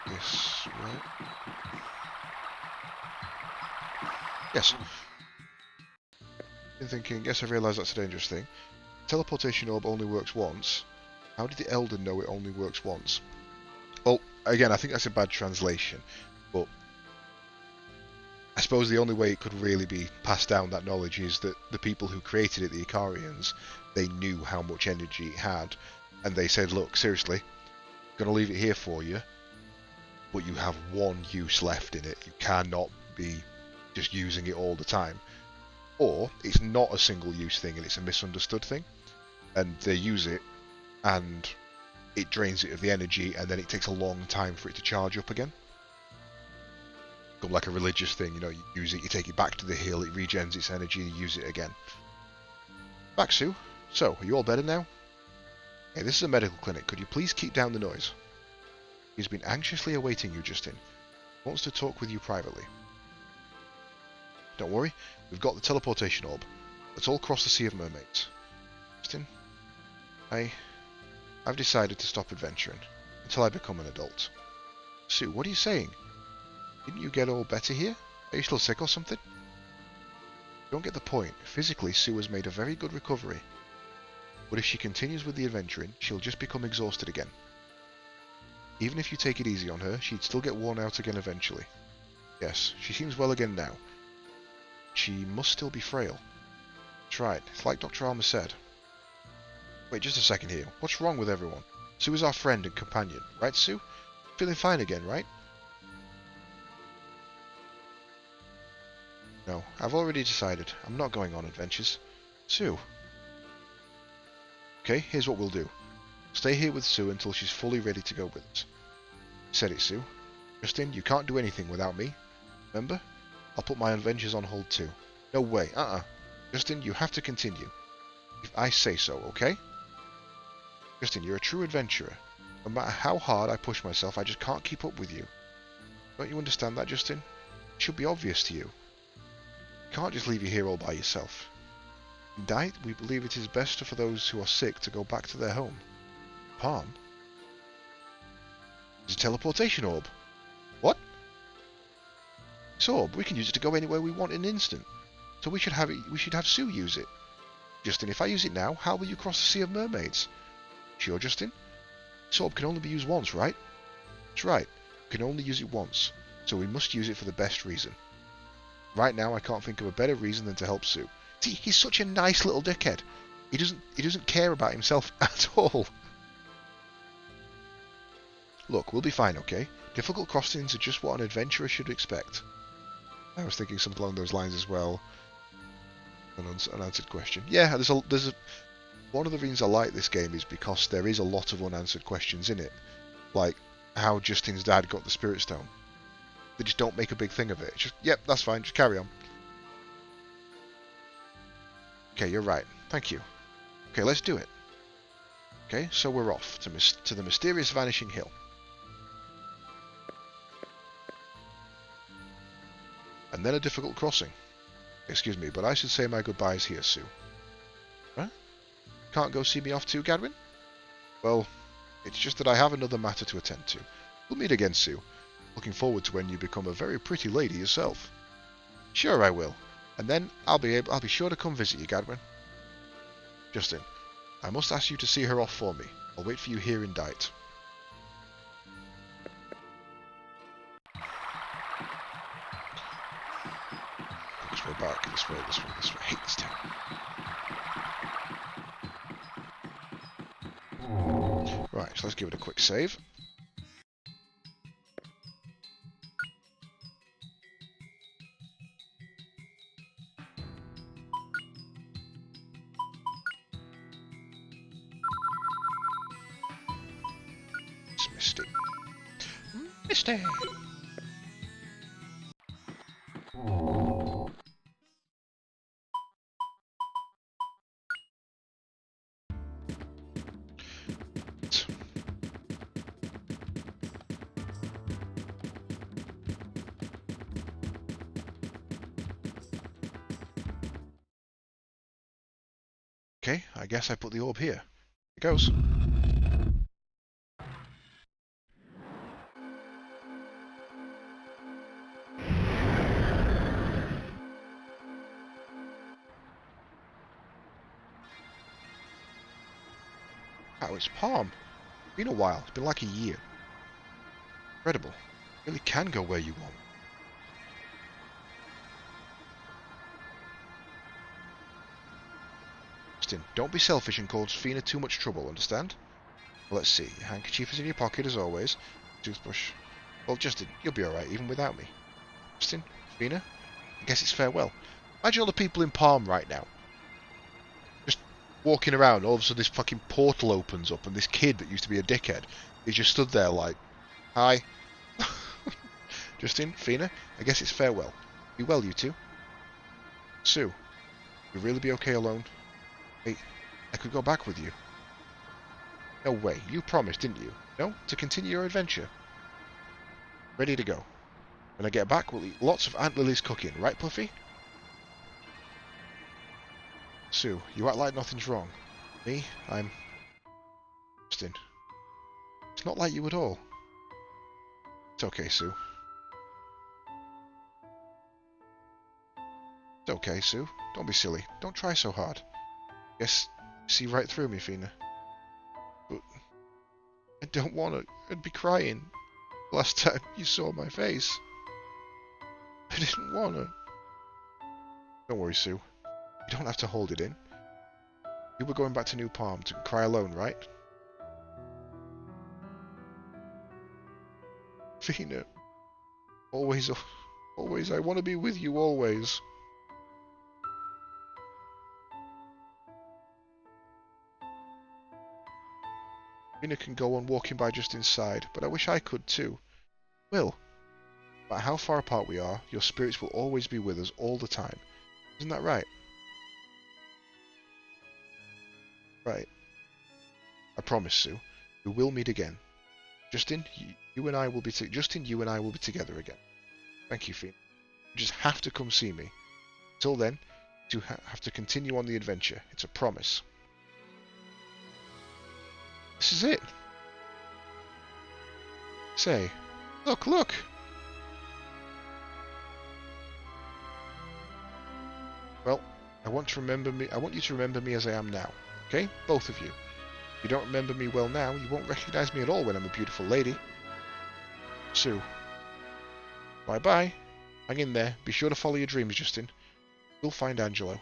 [SPEAKER 1] this right? Yes. Been thinking, yes, I realise that's a dangerous thing. Teleportation orb only works once. How did the Elder know it only works once? Well, again, I think that's a bad translation, but I suppose the only way it could really be passed down, that knowledge, is that the people who created it, the Icarians, they knew how much energy it had, and they said, look, seriously, I'm going to leave it here for you, but you have one use left in it. You cannot be just using it all the time. Or it's not a single use thing and it's a misunderstood thing, and they use it and it drains it of the energy, and then it takes a long time for it to charge up again. Like a religious thing, you know, you use it, you take it back to the hill, it regens its energy, you use it again. Back, Sue. So, are you all better now? Hey, this is a medical clinic. Could you please keep down the noise? He's been anxiously awaiting you, Justin. He wants to talk with you privately. Don't worry, we've got the teleportation orb. Let's all cross the Sea of Mermaids. Justin, I've decided to stop adventuring until I become an adult. Sue, what are you saying? Didn't you get all better here? Are you still sick or something? You don't get the point. Physically, Sue has made a very good recovery. But if she continues with the adventuring, she'll just become exhausted again. Even if you take it easy on her, she'd still get worn out again eventually. Yes, she seems well again now. She must still be frail. That's right, it's like Dr. Alma said. Wait, just a second here. What's wrong with everyone? Sue is our friend and companion, right, Sue? Feeling fine again, right? No, I've already decided. I'm not going on adventures. Sue. Okay, here's what we'll do. Stay here with Sue until she's fully ready to go with us. Said it, Sue. Justin, you can't do anything without me. Remember? I'll put my adventures on hold too. No way, Justin, you have to continue. If I say so, okay? Justin, you're a true adventurer. No matter how hard I push myself, I just can't keep up with you. Don't you understand that, Justin? It should be obvious to you. We can't just leave you here all by yourself. In Diet, we believe it is best for those who are sick to go back to their home. Palm? It's a teleportation orb. What? This orb, we can use it to go anywhere we want in an instant. So we should have Sue use it. Justin, if I use it now, how will you cross the Sea of Mermaids? Sure, Justin? This orb can only be used once, right? That's right. We can only use it once. So we must use it for the best reason. Right now, I can't think of a better reason than to help Sue. See, he's such a nice little dickhead. He doesn't care about himself at all. Look, we'll be fine, okay? Difficult crossings are just what an adventurer should expect. I was thinking something along those lines as well. An unanswered question. Yeah, there's a one of the reasons I like this game is because there is a lot of unanswered questions in it. Like how Justin's dad got the Spirit Stone. They just don't make a big thing of it. It's just, yep, that's fine, just carry on. Okay, you're right. Thank you. Okay, let's do it. Okay, so we're off to the mysterious Vanishing Hill. And then a difficult crossing. Excuse me, but I should say my goodbyes here, Sue. Huh? Can't go see me off too, Gadwin? Well, it's just that I have another matter to attend to. We'll meet again, Sue. Looking forward to when you become a very pretty lady yourself. Sure I will. And then I'll be sure to come visit you, Gadwin. Justin, I must ask you to see her off for me. I'll wait for you here in Diet. This way back, this way. I hate this town. Right, so let's give it a quick save. Misty! Okay, I guess I put the orb here. It goes. Oh, it's Palm. Been a while. It's been like a year. Incredible. Really can go where you want. Justin, don't be selfish and cause Fina too much trouble, understand? Well, let's see. Your handkerchief is in your pocket as always. Toothbrush. Well, Justin, you'll be alright even without me. Justin, Fina, I guess it's farewell. Imagine all the people in Palm right now. Just walking around, all of a sudden this fucking portal opens up and this kid that used to be a dickhead is just stood there like, hi. Justin, Fina, I guess it's farewell. Be well, you two. Sue, you'll really be okay alone? Hey, I could go back with you. No way, you promised, didn't you? No? To continue your adventure? Ready to go. When I get back, we'll eat lots of Aunt Lily's cooking, right, Puffy? Sue, you act like nothing's wrong. Me, I'm... Justin. It's not like you at all. It's okay, Sue. It's okay, Sue. Don't be silly. Don't try so hard. Guess you see right through me, Fina. But I don't want to. I'd be crying. Last time you saw my face. I didn't want to. Don't worry, Sue. You don't have to hold it in. You were going back to New Palm to cry alone, right? Fina. Always, always. I want to be with you always. Fina can go on walking by just inside, but I wish I could too. Will. No matter how far apart we are, your spirits will always be with us all the time. Isn't that right? Right. I promise, Sue. We will meet again. Justin, you and I will be together again. Thank you, Fina. You just have to come see me. Till then, you have to continue on the adventure. It's a promise. This is it. Say, look! Well, I want you to remember me as I am now. Okay? Both of you. If you don't remember me well now, you won't recognize me at all when I'm a beautiful lady. Sue. Bye-bye. Hang in there. Be sure to follow your dreams, Justin. We'll find Angelou.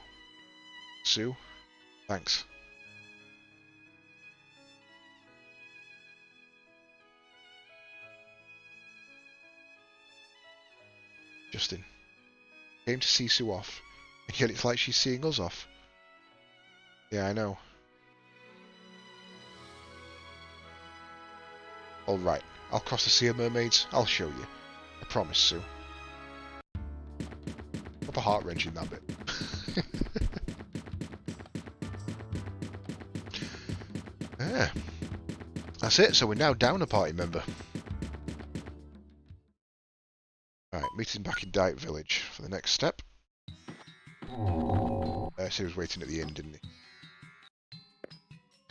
[SPEAKER 1] Sue. Thanks. Justin. Came to see Sue off, and yet it's like she's seeing us off. Yeah, I know. Alright, I'll cross the Sea of Mermaids. I'll show you. I promise, Sue. Proper heart-wrenching, that bit. Yeah. That's it, so we're now down a party member. Right, meeting back in Dyke Village for the next step. So he was waiting at the inn, didn't he?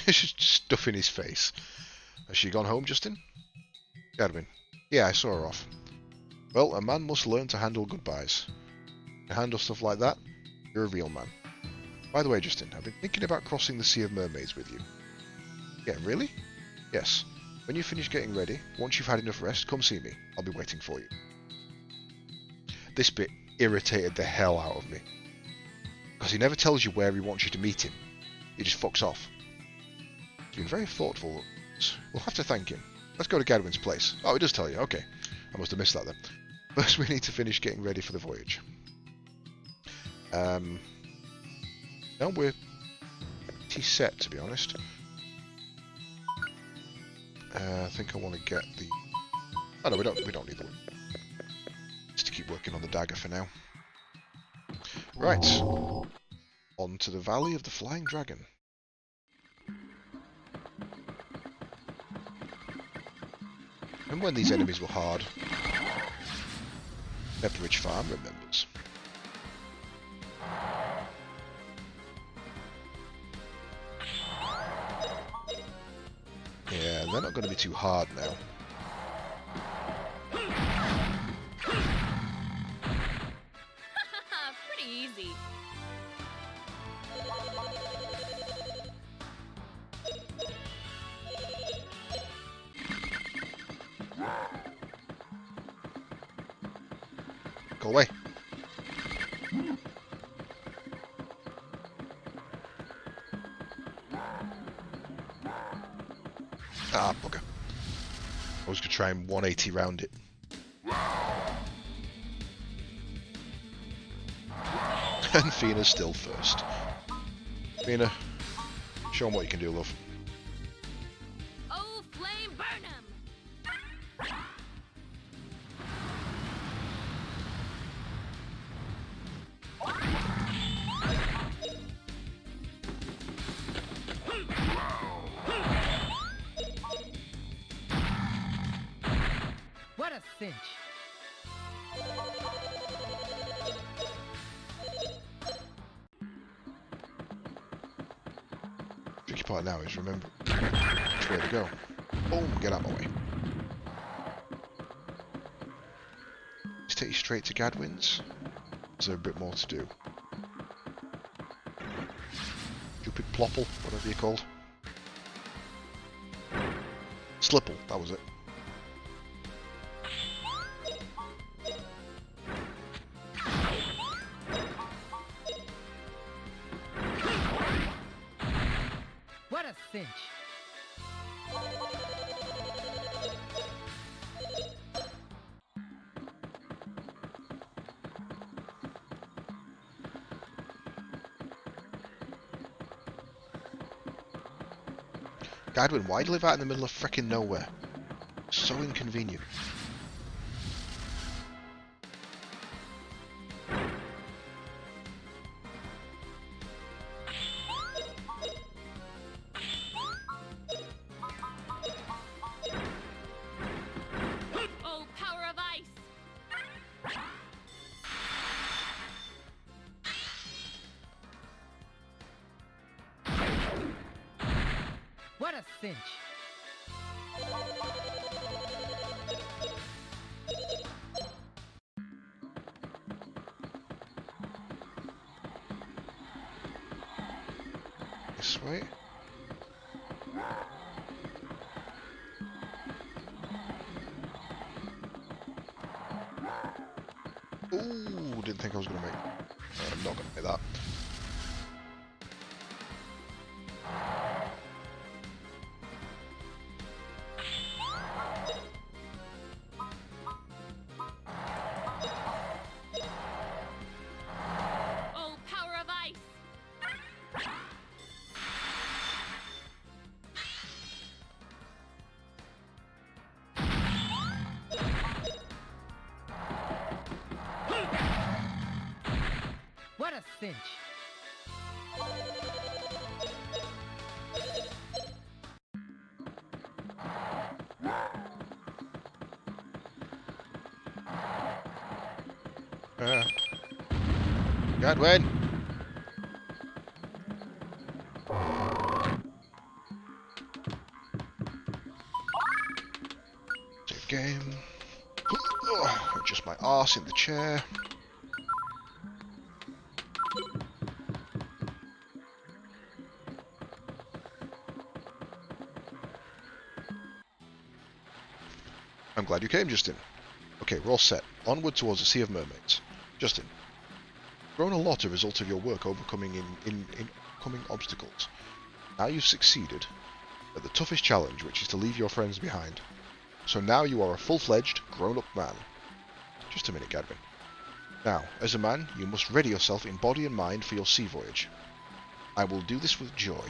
[SPEAKER 1] He's just stuffing his face. Has she gone home, Justin? Gadwin. Yeah, I saw her off. Well, a man must learn to handle goodbyes. To handle stuff like that, you're a real man. By the way, Justin, I've been thinking about crossing the Sea of Mermaids with you. Yeah, really? Yes. When you finish getting ready, once you've had enough rest, come see me. I'll be waiting for you. This bit irritated the hell out of me. Because he never tells you where he wants you to meet him. He just fucks off. He's been very thoughtful. We'll have to thank him. Let's go to Gadwin's place. Oh, he does tell you. Okay. I must have missed that then. First, we need to finish getting ready for the voyage. No, we're pretty set, to be honest. I think I want to get the Oh no, we don't need the whip. Just to keep working on the dagger for now. Right. On to the Valley of the Flying Dragon. And when these enemies were hard, Pepperidge Farm remembers. Yeah, they're not going to be too hard now.
[SPEAKER 2] Pretty easy.
[SPEAKER 1] Go away. Ah, bugger. I was going to try and 180 round it. And Fina's still first. Fina, show 'em what you can do, love.
[SPEAKER 2] Oh, flame burn 'em!
[SPEAKER 4] What a cinch!
[SPEAKER 1] Tricky part now is remember which way to go. Boom, get out of my way. Just take you straight to Gadwin's. Is there a bit more to do? Stupid Plopple, whatever you're called. Slipple, that was it.
[SPEAKER 4] What a cinch!
[SPEAKER 1] Gadwin, why do you live out in the middle of frickin' nowhere? So inconvenient.
[SPEAKER 2] Oh, power of ice!
[SPEAKER 4] What a cinch!
[SPEAKER 1] This way. Ooh, didn't think I was going to make I'm not going to make that.
[SPEAKER 2] Oh, power of ice!
[SPEAKER 4] What a cinch!
[SPEAKER 1] Gadwin! Save game. Adjust my arse in the chair. I'm glad you came, Justin. Okay, we're all set. Onward towards the Sea of Mermaids. Justin, grown a lot as a result of your work overcoming incoming obstacles. Now you've succeeded at the toughest challenge, which is to leave your friends behind. So now you are a full-fledged, grown-up man. Just a minute, Gadwin. Now, as a man, you must ready yourself in body and mind for your sea voyage. I will do this with joy.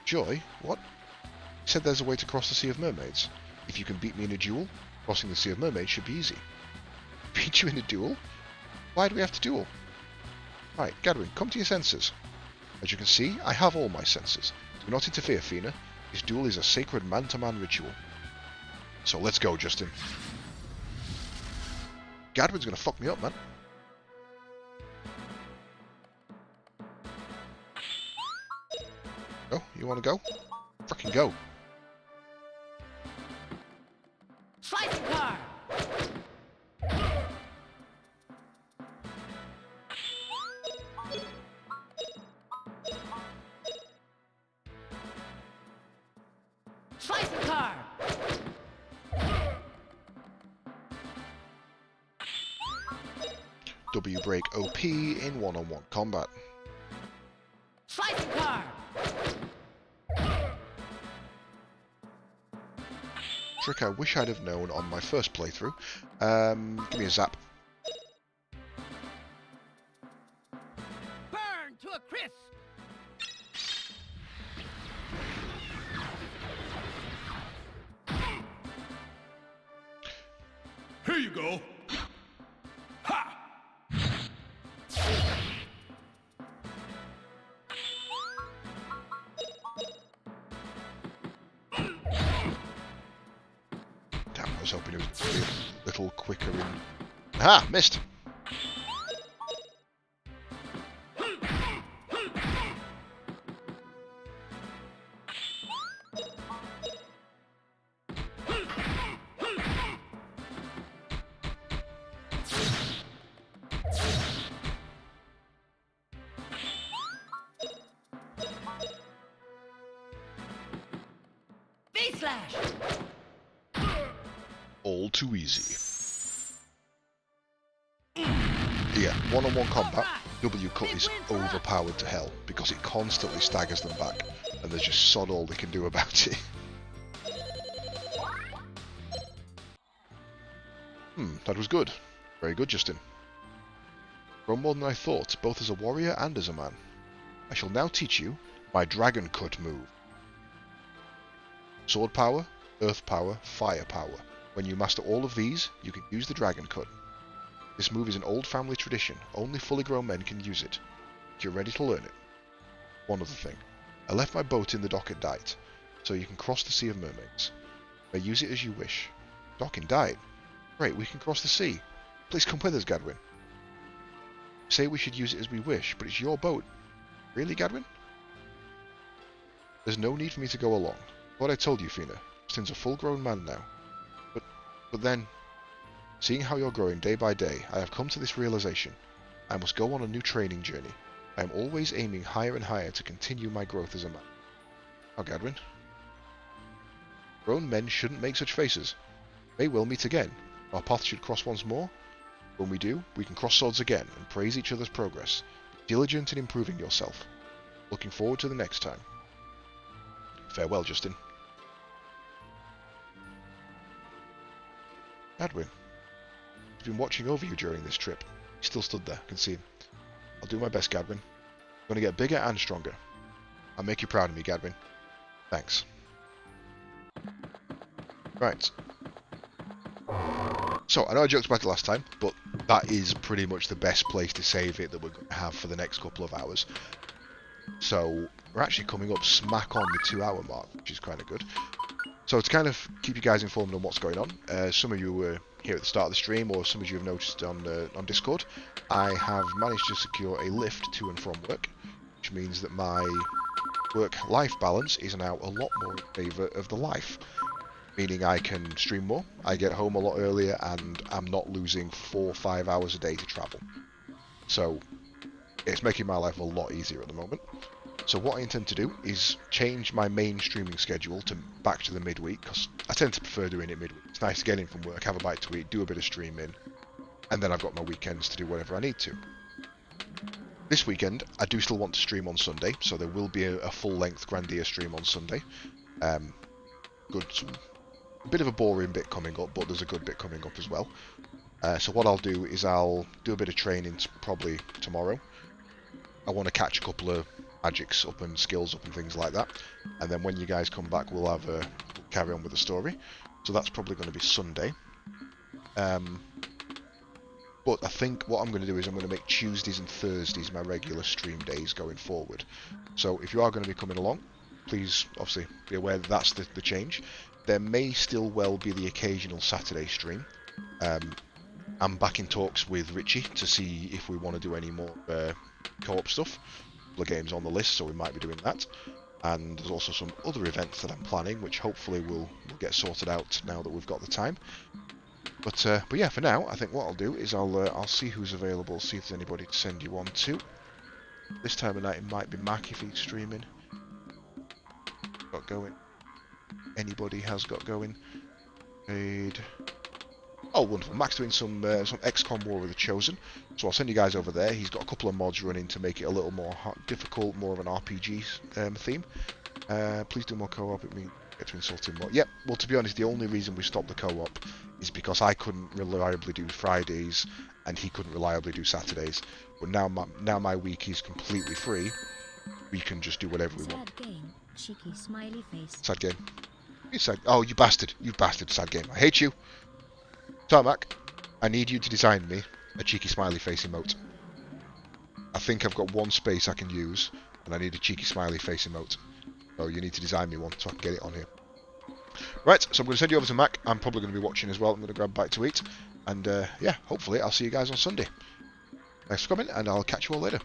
[SPEAKER 1] Joy? What? You said there's a way to cross the Sea of Mermaids. If you can beat me in a duel, Crossing the Sea of Mermaids should be easy. Beat you in a duel? Why do we have to duel? Right, Gadwin, come to your senses. As you can see, I have all my senses. Do not interfere, Fina. This duel is a sacred man-to-man ritual. So let's go, Justin. Gadwin's gonna fuck me up, man. Oh, you wanna go? Fucking go.
[SPEAKER 4] Slicing car! Slicing car!
[SPEAKER 1] W break OP in one-on-one combat.
[SPEAKER 4] Slicing car!
[SPEAKER 1] Trick I wish I'd have known on my first playthrough. Give me a zap.
[SPEAKER 4] Burn to a crisp!
[SPEAKER 3] Here you go. Ha!
[SPEAKER 1] Damn, I was hoping it was going to be a little quicker in... Ah, missed!
[SPEAKER 4] V-slash!
[SPEAKER 1] All too easy. Yeah, one-on-one combat, W cut is overpowered to hell because it constantly staggers them back, and there's just sod all they can do about it. That was good. Very good, Justin. Grown more than I thought, both as a warrior and as a man. I shall now teach you my Dragon Cut move. Sword power, earth power, fire power. When you master all of these, you can use the Dragon Cut. This move is an old family tradition. Only fully grown men can use it. You're ready to learn it. One other thing. I left my boat in the dock at Dight, so you can cross the Sea of Mermaids. May use it as you wish. Dock in Dight? Great, we can cross the sea. Please come with us, Gadwin. Say we should use it as we wish, but it's your boat. Really, Gadwin? There's no need for me to go along. What I told you, Fina. Justin's a full-grown man now. But then, seeing how you're growing day by day, I have come to this realization. I must go on a new training journey. I am always aiming higher and higher to continue my growth as a man. Now, Gadwin. Grown men shouldn't make such faces. May we'll meet again. Our paths should cross once more. When we do, we can cross swords again and praise each other's progress. Be diligent in improving yourself. Looking forward to the next time. Farewell, Justin. Gadwin. He's been watching over you during this trip. He still stood there, I can see him. I'll do my best, Gadwin. I'm going to get bigger and stronger. I'll make you proud of me, Gadwin. Thanks. Right. So, I know I joked about it last time, but that is pretty much the best place to save it that we're going to have for the next couple of hours. So, we're actually coming up smack on the 2-hour mark, which is kind of good. So, to kind of keep you guys informed on what's going on, some of you were here at the start of the stream, or some of you have noticed on Discord, I have managed to secure a lift to and from work, which means that my work-life balance is now a lot more in favour of the life. Meaning I can stream more, I get home a lot earlier, and I'm not losing 4 or 5 hours a day to travel. So, it's making my life a lot easier at the moment. So what I intend to do is change my main streaming schedule back to the midweek, because I tend to prefer doing it midweek. It's nice to get in from work, have a bite to eat, do a bit of streaming, and then I've got my weekends to do whatever I need to. This weekend, I do still want to stream on Sunday, so there will be a full-length Grandia stream on Sunday. A bit of a boring bit coming up, but there's a good bit coming up as well. So what I'll do is I'll do a bit of training probably tomorrow. I want to catch a couple of magics up and skills up and things like that. And then when you guys come back, we'll carry on with the story. So that's probably going to be Sunday. But I think what I'm going to do is I'm going to make Tuesdays and Thursdays my regular stream days going forward. So if you are going to be coming along, please obviously be aware that that's the change. There may still well be the occasional Saturday stream. I'm back in talks with Richie to see if we want to do any more co-op stuff. A couple of games on the list, so we might be doing that. And there's also some other events that I'm planning, which hopefully will get sorted out now that we've got the time. But yeah, for now, I think what I'll do is I'll see who's available, see if there's anybody to send you on to. This time of night it might be Mac if he's streaming. Got going. Anybody has got going. Raid. Oh, wonderful. Mac's doing some XCOM War with the Chosen, so I'll send you guys over there. He's got a couple of mods running to make it a little more difficult, more of an RPG theme. Please do more co-op. It means get to insult him more. Yep. Well, to be honest, the only reason we stopped the co-op is because I couldn't reliably do Fridays and he couldn't reliably do Saturdays. But now my week is completely free. We can just do whatever we want.
[SPEAKER 7] Sad game. Cheeky smiley face.
[SPEAKER 1] Sad game. You sad. Oh, you bastard. You bastard. Sad game. I hate you. Tarmac, I need you to design me a cheeky smiley face emote. I think I've got one space I can use, and I need a cheeky smiley face emote. So you need to design me one so I can get it on here. Right, so I'm going to send you over to Mac. I'm probably going to be watching as well. I'm going to grab a bite to eat. And yeah, hopefully I'll see you guys on Sunday. Thanks for coming, and I'll catch you all later.